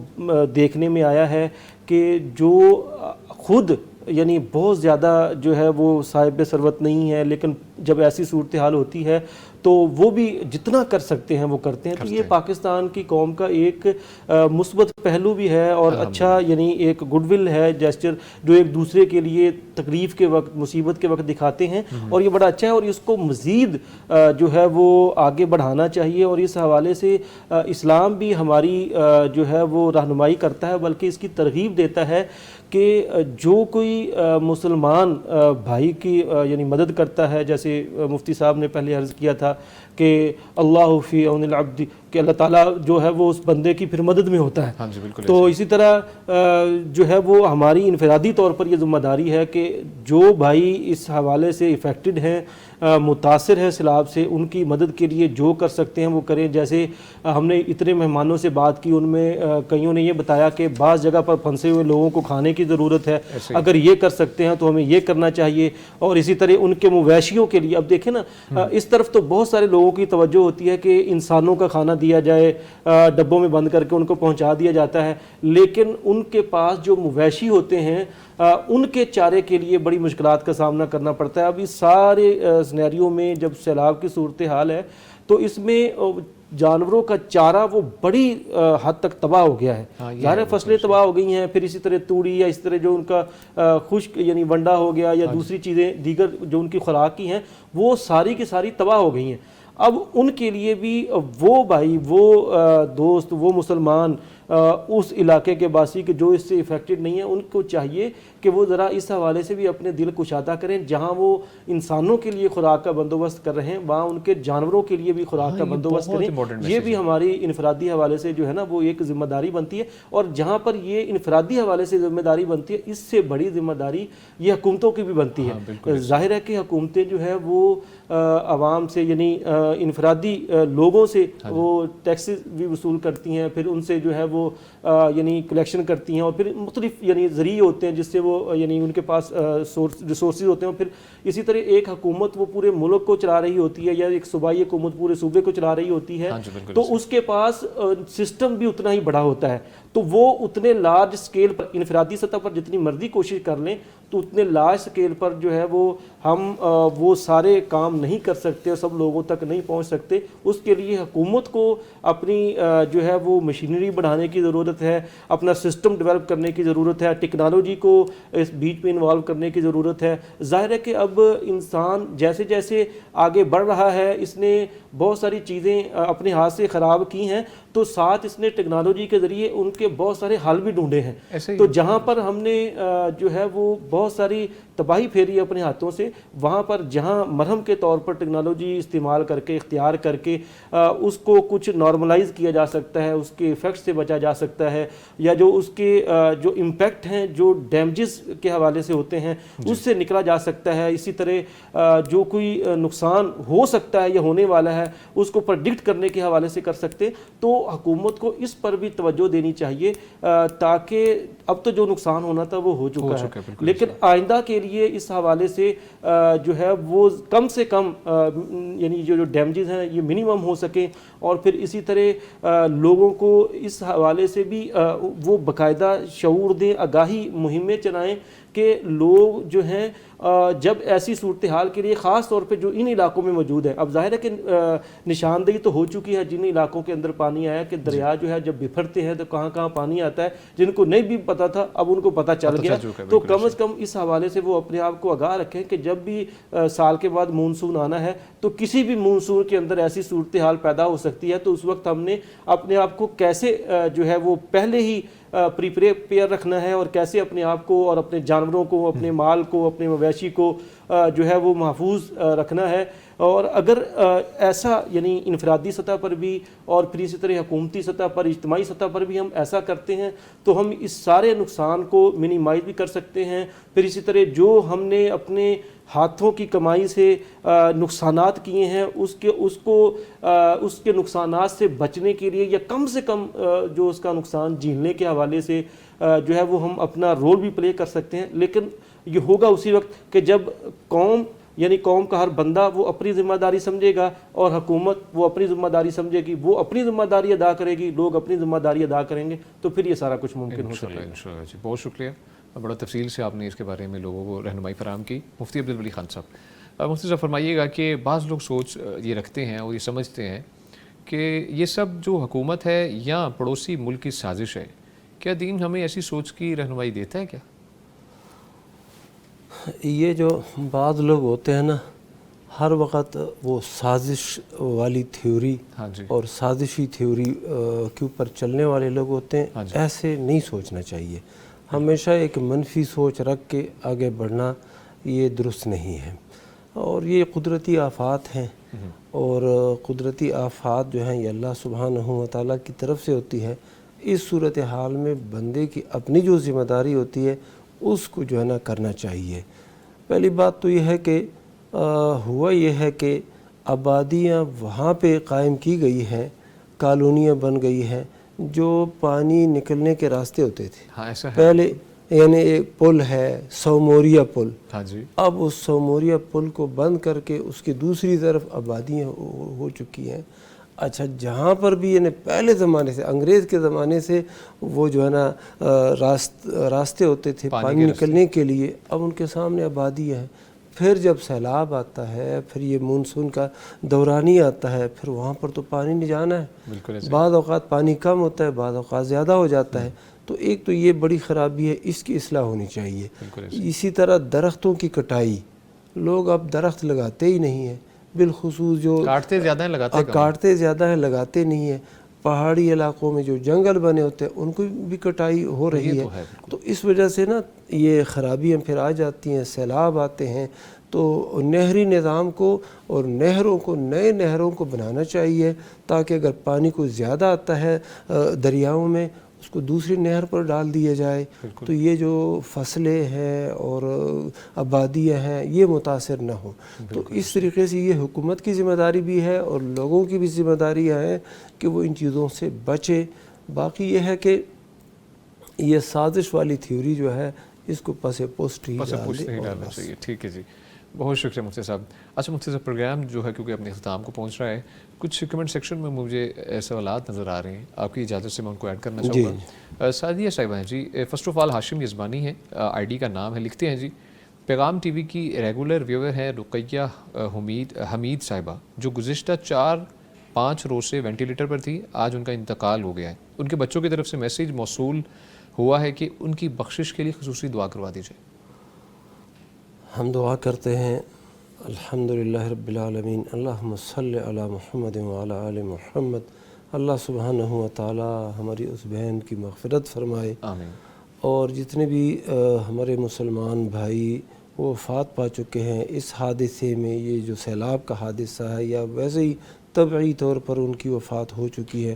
دیکھنے میں آیا ہے کہ جو خود یعنی بہت زیادہ جو ہے وہ صاحب ثروت نہیں ہے، لیکن جب ایسی صورتحال ہوتی ہے تو وہ بھی جتنا کر سکتے ہیں وہ کرتے ہیں. تو یہ پاکستان کی قوم کا ایک مثبت پہلو بھی ہے اور اچھا یعنی ایک گڈ ول ہے، جیسچر جو ایک دوسرے کے لیے تکلیف کے وقت، مصیبت کے وقت دکھاتے ہیں. اور یہ بڑا اچھا ہے اور اس کو مزید جو ہے وہ آگے بڑھانا چاہیے. اور اس حوالے سے اسلام بھی ہماری جو ہے وہ رہنمائی کرتا ہے، بلکہ اس کی ترغیب دیتا ہے کہ جو کوئی مسلمان بھائی کی یعنی مدد کرتا ہے، جیسے مفتی صاحب نے پہلے عرض کیا تھا کہ اللہ فی عون العبد، کہ اللہ تعالیٰ جو ہے وہ اس بندے کی پھر مدد میں ہوتا ہے. تو اسی طرح جو ہے وہ ہماری انفرادی طور پر یہ ذمہ داری ہے کہ جو بھائی اس حوالے سے افیکٹڈ ہیں، متاثر ہیں سیلاب سے، ان کی مدد کے لیے جو کر سکتے ہیں وہ کریں. جیسے ہم نے اتنے مہمانوں سے بات کی، ان میں کئیوں نے یہ بتایا کہ بعض جگہ پر پھنسے ہوئے لوگوں کو کھانے کی ضرورت ہے، اگر یہ کر سکتے ہیں تو ہمیں یہ کرنا چاہیے. اور اسی طرح ان کے مویشیوں کے لیے، اب دیکھیں نا اس طرف تو بہت سارے لوگوں کی توجہ ہوتی ہے کہ انسانوں کا کھانا دیا جائے، ڈبوں میں بند کر کے ان کو پہنچا دیا جاتا ہے، لیکن ان کے پاس جو مویشی ہوتے ہیں ان کے چارے کے لیے بڑی مشکلات کا سامنا کرنا پڑتا ہے. اب اس سارے سینیریو میں جب سیلاب کی صورتحال ہے تو اس میں جانوروں کا چارہ وہ بڑی حد تک تباہ ہو گیا ہے. ظاہر فصلیں تباہ ہو گئی ہیں، پھر اسی طرح توڑی یا اس طرح جو ان کا خشک یعنی ونڈا ہو گیا یا دوسری چیزیں دیگر جو ان کی خوراک کی ہیں وہ ساری کی ساری تباہ ہو گئی ہیں. اب ان کے لیے بھی وہ بھائی، وہ دوست، وہ مسلمان اس علاقے کے باسی کے جو اس سے افیکٹڈ نہیں ہیں، ان کو چاہیے کہ وہ ذرا اس حوالے سے بھی اپنے دل کشادہ کریں. جہاں وہ انسانوں کے لیے خوراک کا بندوبست کر رہے ہیں وہاں ان کے جانوروں کے لیے بھی خوراک کا بندوبست کریں. یہ بھی ہماری انفرادی حوالے سے جو ہے نا وہ ایک ذمہ داری بنتی ہے. اور جہاں پر یہ انفرادی حوالے سے ذمہ داری بنتی ہے، اس سے بڑی ذمہ داری یہ حکومتوں کی بھی بنتی ہے. ظاہر ہے کہ حکومتیں جو ہے وہ عوام سے یعنی انفرادی لوگوں سے وہ ٹیکسز بھی وصول کرتی ہیں، پھر ان سے جو ہے وہ یعنی کلیکشن کرتی ہیں، اور پھر مختلف یعنی ذریعے ہوتے ہیں جس سے وہ یعنی ان کے پاس ریسورسز ہوتے ہیں. پھر اسی طرح ایک حکومت وہ پورے ملک کو چلا رہی ہوتی ہے یا ایک صوبائی حکومت پورے صوبے کو چلا رہی ہوتی ہے، تو اس کے پاس سسٹم بھی اتنا ہی بڑا ہوتا ہے. تو وہ اتنے لارج سکیل پر انفرادی سطح پر جتنی مرضی کوشش کر لیں تو اتنے لارج سکیل پر جو ہے وہ ہم وہ سارے کام نہیں کر سکتے، سب لوگوں تک نہیں پہنچ سکتے. اس کے لیے حکومت کو اپنی جو ہے وہ مشینری بڑھانے کی ضرورت ہے، اپنا سسٹم ڈیولپ کرنے کی ضرورت ہے، ٹیکنالوجی کو اس بیچ میں انوالو کرنے کی ضرورت ہے. ظاہر ہے کہ اب انسان جیسے جیسے آگے بڑھ رہا ہے، اس نے بہت ساری چیزیں اپنے ہاتھ سے خراب کی ہیں، تو ساتھ اس نے ٹیکنالوجی کے ذریعے ان کے بہت سارے حل بھی ڈھونڈے ہیں. تو جہاں پر ہم نے جو ہے وہ بہت ساری تباہی پھیری اپنے ہاتھوں سے، وہاں پر جہاں مرہم کے طور پر ٹیکنالوجی استعمال کر کے اختیار کر کے اس کو کچھ نارملائز کیا جا سکتا ہے، اس کے ایفیکٹ سے بچا جا سکتا ہے، یا جو اس کے جو امپیکٹ ہیں جو ڈیمیجز کے حوالے سے ہوتے ہیں اس سے نکلا جا سکتا ہے. اسی طرح جو کوئی نقصان ہو سکتا ہے یا ہونے والا ہے اس کو پرڈکٹ کرنے کے حوالے سے کر سکتے. تو حکومت کو اس پر بھی توجہ دینی چاہیے تاکہ اب تو جو نقصان ہونا تھا وہ ہو چکا ہے، لیکن آئندہ کے لیے اس حوالے سے جو ہے وہ کم سے کم یعنی جو ڈیمیجز ہیں یہ منیمم ہو سکیں، اور پھر اسی طرح لوگوں کو اس حوالے سے بھی وہ باقاعدہ شعور دیں، آگاہی مہمیں چلائیں کہ لوگ جو ہیں جب ایسی صورتحال کے لیے خاص طور پہ جو ان علاقوں میں موجود ہیں، اب ظاہر ہے کہ نشاندہی تو ہو چکی ہے جن علاقوں کے اندر پانی آیا کہ دریا جو ہے جب بپھرتے ہیں تو کہاں کہاں پانی آتا ہے، جن کو نہیں بھی پتہ تھا اب ان کو پتہ چل گیا، تو کم از کم اس حوالے سے وہ اپنے آپ کو آگاہ رکھیں کہ جب بھی سال کے بعد مونسون آنا ہے تو کسی بھی مونسون کے اندر ایسی صورتحال پیدا ہو سکتی ہے، تو اس وقت ہم نے اپنے آپ کو کیسے جو ہے وہ پہلے ہی پریپیئر رکھنا ہے، اور کیسے اپنے آپ کو اور اپنے جانوروں کو، اپنے مال کو، اپنے مویشی کو جو ہے وہ محفوظ رکھنا ہے۔ اور اگر ایسا یعنی انفرادی سطح پر بھی اور پھر اسی طرح حکومتی سطح پر، اجتماعی سطح پر بھی ہم ایسا کرتے ہیں تو ہم اس سارے نقصان کو منیمائز بھی کر سکتے ہیں۔ پھر اسی طرح جو ہم نے اپنے ہاتھوں کی کمائی سے نقصانات کیے ہیں اس کے نقصانات سے بچنے کے لیے یا کم سے کم جو اس کا نقصان جھیلنے کے حوالے سے جو ہے وہ ہم اپنا رول بھی پلے کر سکتے ہیں، لیکن یہ ہوگا اسی وقت کہ جب قوم کا ہر بندہ وہ اپنی ذمہ داری سمجھے گا اور حکومت وہ اپنی ذمہ داری سمجھے گی، وہ اپنی ذمہ داری ادا کرے گی، لوگ اپنی ذمہ داری ادا کریں گے، تو پھر یہ سارا کچھ ممکن ہو سکے گا۔ انشاءاللہ جی، بہت شکریہ، بڑا تفصیل سے آپ نے اس کے بارے میں لوگوں کو رہنمائی فراہم کی۔ مفتی عبدالولی خان صاحب، مفتی صاحب فرمائیے گا کہ بعض لوگ سوچ یہ رکھتے ہیں اور یہ سمجھتے ہیں کہ یہ سب جو حکومت ہے یا پڑوسی ملک کی سازش ہے، کیا دین ہمیں ایسی سوچ کی رہنمائی دیتا ہے کیا؟ یہ جو بعض لوگ ہوتے ہیں نا، ہر وقت وہ سازش والی تھیوری اور سازشی تھیوری کے اوپر چلنے والے لوگ ہوتے ہیں، ایسے نہیں سوچنا چاہیے۔ ہمیشہ ایک منفی سوچ رکھ کے آگے بڑھنا یہ درست نہیں ہے، اور یہ قدرتی آفات ہیں، اور قدرتی آفات جو ہیں یہ اللہ سبحانہ و تعالیٰ کی طرف سے ہوتی ہے۔ اس صورتحال میں بندے کی اپنی جو ذمہ داری ہوتی ہے اس کو جو ہے نا کرنا چاہیے۔ پہلی بات تو یہ ہے کہ ہوا یہ ہے کہ آبادیاں وہاں پہ قائم کی گئی ہیں، کالونیاں بن گئی ہیں جو پانی نکلنے کے راستے ہوتے تھے۔ پہلے یعنی ایک پل ہے سوموریا پل، اب اس سوموریا پل کو بند کر کے اس کی دوسری طرف آبادیاں ہو چکی ہیں۔ اچھا، جہاں پر بھی یعنی پہلے زمانے سے انگریز کے زمانے سے وہ جو ہے نا راستے ہوتے تھے پانی نکلنے کے لیے، اب ان کے سامنے آبادی ہے۔ پھر جب سیلاب آتا ہے، پھر یہ مونسون کا دورانی آتا ہے، پھر وہاں پر تو پانی نہیں جانا ہے، بعض اوقات پانی کم ہوتا ہے، بعض اوقات زیادہ ہو جاتا ہے، تو ایک تو یہ بڑی خرابی ہے، اس کی اصلاح ہونی چاہیے۔ اسی طرح درختوں کی کٹائی، لوگ اب درخت لگاتے ہی نہیں ہیں، بالخصوص جو کاٹتے زیادہ ہیں لگاتے نہیں ہیں۔ پہاڑی علاقوں میں جو جنگل بنے ہوتے ہیں ان کو بھی کٹائی ہو رہی ہے، تو اس وجہ سے نا یہ خرابیاں پھر آ جاتی ہیں، سیلاب آتے ہیں۔ تو نہری نظام کو اور نہروں کو، نئے نہروں کو بنانا چاہیے تاکہ اگر پانی کو زیادہ آتا ہے دریاؤں میں اس کو دوسری نہر پر ڈال دیا جائے، تو یہ جو فصلیں ہیں اور آبادیاں ہیں یہ متاثر نہ ہوں۔ تو اس طریقے سے یہ حکومت کی ذمہ داری بھی ہے اور لوگوں کی بھی ذمہ داری ہے کہ وہ ان چیزوں سے بچے۔ باقی یہ ہے کہ یہ سازش والی تھیوری جو ہے اس کو پس پوسٹ ہی ڈالنا چاہیے۔ ٹھیک ہے جی، بہت شکریہ مفتی صاحب۔ اچھا مفتی صاحب، پروگرام جو ہے کیونکہ اپنے اختتام کو پہنچ رہا ہے، کچھ کمنٹ سیکشن میں مجھے سوالات نظر آ رہے ہیں، آپ کی اجازت سے میں ان کو ایڈ کرنا چاہوں گا۔ سعدیہ صاحبہ ہیں جی، فرسٹ آف آل ہاشم یزبانی ہے، آئی ڈی کا نام ہے، لکھتے ہیں جی پیغام ٹی وی کی ریگولر ویور ہے رقیہ حمید صاحبہ، جو گزشتہ 4-5 روز سے وینٹیلیٹر پر تھی، آج ان کا انتقال ہو گیا ہے۔ ان کے بچوں کی طرف سے میسیج موصول ہوا ہے کہ ان کی بخشش کے لیے خصوصی دعا کروا دیجیے۔ ہم دعا کرتے ہیں، الحمدللہ رب العالمین، اللہم صلی علی محمد وعلی آل محمد۔ اللہ سبحانہ و تعالی ہماری اس بہن کی مغفرت فرمائے، آمین۔ اور جتنے بھی ہمارے مسلمان بھائی وہ وفات پا چکے ہیں اس حادثے میں، یہ جو سیلاب کا حادثہ ہے یا ویسے ہی طبعی طور پر ان کی وفات ہو چکی ہے،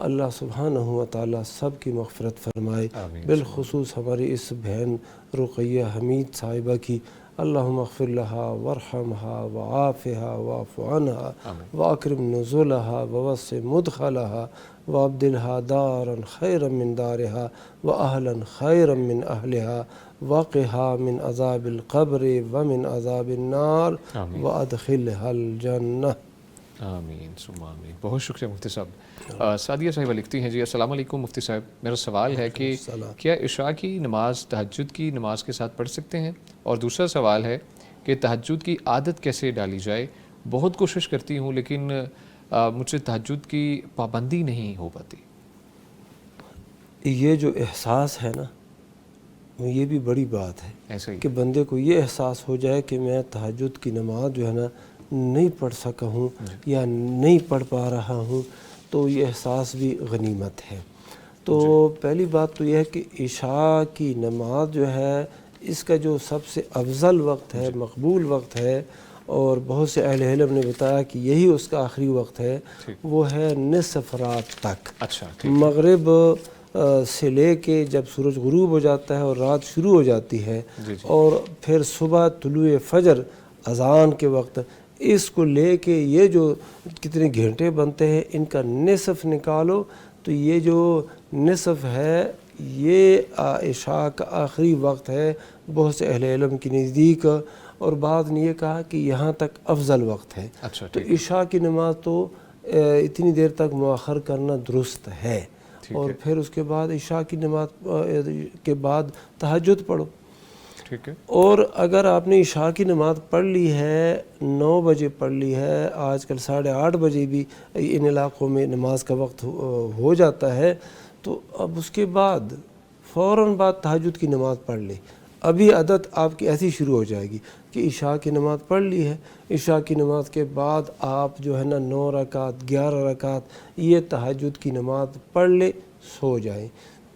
اللہ سبحانہ و تعالی سب کی مغفرت فرمائے، بالخصوص ہماری اس بہن رقیہ حمید صاحبہ کی اللہم اغفر لہا وارحمہا وعافہا واعف عنہا واکرم نزلہا ووسع مدخلہا وابدلہا دارا خیرا من دارہا واہلا خیرا من اہلہا وقہا من عذاب القبر ومن عذاب النار وادخلہا الجنہ. آمین ثم آمین. بہت شکریہ مفتی صاحب. سعدیہ صاحبہ لکھتی ہیں جی السلام علیکم مفتی صاحب, میرا سوال ہے کہ کیا عشاء کی نماز تہجد کی نماز کے ساتھ پڑھ سکتے ہیں؟ اور دوسرا سوال ہے کہ تہجد کی عادت کیسے ڈالی جائے؟ بہت کوشش کرتی ہوں لیکن مجھ سے تہجد کی پابندی نہیں ہو پاتی. یہ جو احساس ہے نا یہ بھی بڑی بات ہے, ایسا ہی کہ بندے کو یہ احساس ہو جائے کہ میں تہجد کی نماز جو ہے نا نہیں پڑھ سکا ہوں یا نہیں پڑھ پا رہا ہوں, تو یہ احساس بھی غنیمت ہے. تو پہلی بات تو یہ ہے کہ عشاء کی نماز جو ہے اس کا جو سب سے افضل وقت ہے, مقبول وقت ہے, اور بہت سے اہل علم نے بتایا کہ یہی اس کا آخری وقت ہے, وہ ہے نصف رات تک. مغرب سے لے کے جب سورج غروب ہو جاتا ہے اور رات شروع ہو جاتی ہے, اور پھر صبح طلوع فجر اذان کے وقت, اس کو لے کے یہ جو کتنے گھنٹے بنتے ہیں ان کا نصف نکالو, تو یہ جو نصف ہے یہ عشاء کا آخری وقت ہے بہت سے اہل علم کی نزدیک, اور بعض نے یہ کہا کہ یہاں تک افضل وقت ہے. تو عشاء کی نماز تو اتنی دیر تک مؤخر کرنا درست ہے, اور پھر اس کے بعد عشاء کی نماز کے بعد تہجد پڑھو. اور اگر آپ نے عشاء کی نماز پڑھ لی ہے 9 بجے پڑھ لی ہے, آج کل 8:30 بجے بھی ان علاقوں میں نماز کا وقت ہو جاتا ہے, تو اب اس کے بعد فوراً بعد تہجد کی نماز پڑھ لیں. ابھی عادت آپ کی ایسی شروع ہو جائے گی کہ عشاء کی نماز پڑھ لی ہے, عشاء کی نماز کے بعد آپ جو ہے نا 9 رکعت 11 رکعت یہ تہجد کی نماز پڑھ لے, سو جائیں.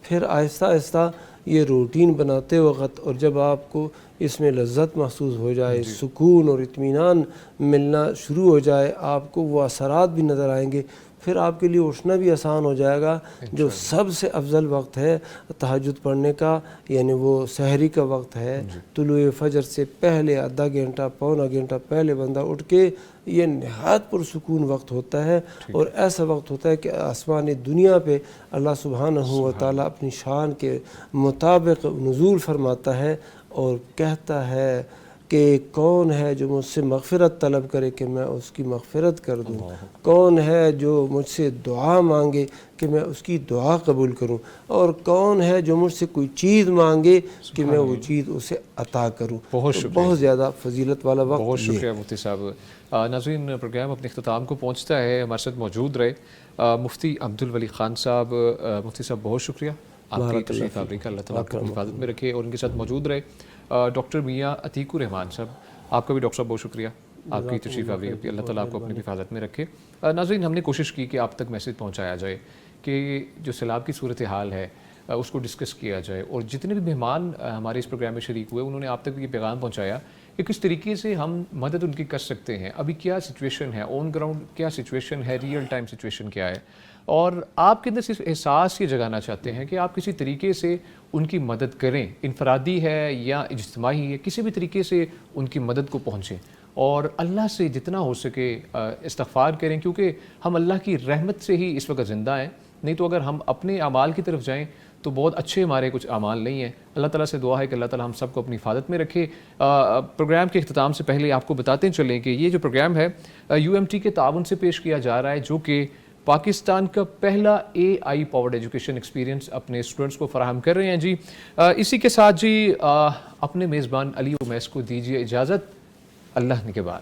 پھر آہستہ آہستہ یہ روٹین بناتے وقت, اور جب آپ کو اس میں لذت محسوس ہو جائے, سکون اور اطمینان ملنا شروع ہو جائے, آپ کو وہ اثرات بھی نظر آئیں گے, پھر آپ کے لیے اٹھنا بھی آسان ہو جائے گا. جو سب سے افضل وقت ہے تہجد پڑھنے کا, یعنی وہ سحری کا وقت ہے, طلوع فجر سے پہلے آدھا گھنٹہ پونا گھنٹہ پہلے بندہ اٹھ کے, یہ نہایت پرسکون وقت ہوتا ہے, اور ایسا وقت ہوتا ہے کہ آسمان دنیا پہ اللہ سبحانہ و تعالیٰ اپنی شان کے مطابق نزول فرماتا ہے اور کہتا ہے کہ کون ہے جو مجھ سے مغفرت طلب کرے کہ میں اس کی مغفرت کر دوں, کون ہے جو مجھ سے دعا مانگے کہ میں اس کی دعا قبول کروں, اور کون ہے جو مجھ سے کوئی چیز مانگے کہ میں وہ چیز اسے عطا کروں. بہت زیادہ فضیلت والا وقت. بہت شکریہ مفتی صاحب. ناظرین پروگرام اپنے اختتام کو پہنچتا ہے, ہمارے ساتھ موجود رہے مفتی عبدالولی خان صاحب. مفتی صاحب بہت شکریہ آپ کی تشریف آوری کا, اللہ تعالیٰ آپ کو حفاظت میں رکھے, اور ان کے ساتھ موجود رہے ڈاکٹر میاں عتیق الرحمان صاحب. آپ کا بھی ڈاکٹر صاحب بہت شکریہ آپ کی تشریف آوری, اللہ تعالیٰ آپ کو اپنی حفاظت میں رکھے. ناظرین ہم نے کوشش کی کہ آپ تک میسیج پہنچایا جائے کہ جو سیلاب کی صورتحال ہے اس کو ڈسکس کیا جائے, اور جتنے بھی مہمان ہمارے اس پروگرام میں شریک ہوئے انہوں نے آپ تک یہ پیغام پہنچایا کہ کس طریقے سے ہم مدد ان کی کر سکتے ہیں, ابھی کیا سچویشن ہے, آن گراؤنڈ کیا سچویشن ہے, ریئل ٹائم سچویشن کیا ہے, اور آپ کے اندر صرف احساس یہ جگانا چاہتے ہیں کہ آپ کسی طریقے سے ان کی مدد کریں, انفرادی ہے یا اجتماعی ہے, کسی بھی طریقے سے ان کی مدد کو پہنچیں, اور اللہ سے جتنا ہو سکے استغفار کریں, کیونکہ ہم اللہ کی رحمت سے ہی اس وقت زندہ ہیں. نہیں تو اگر ہم اپنے اعمال کی طرف جائیں تو بہت اچھے ہمارے کچھ اعمال نہیں ہیں. اللہ تعالیٰ سے دعا ہے کہ اللہ تعالیٰ ہم سب کو اپنی حفاظت میں رکھے. پروگرام کے اختتام سے پہلے آپ کو بتاتے چلیں کہ یہ جو پروگرام ہے UMT کے تعاون سے پیش کیا جا رہا ہے, جو کہ پاکستان کا پہلا AI پاورڈ ایجوکیشن ایکسپیرینس اپنے اسٹوڈنٹس کو فراہم کر رہے ہیں جی. اسی کے ساتھ جی اپنے میزبان علی اویس کو دیجیے اجازت. اللہ نگہبان.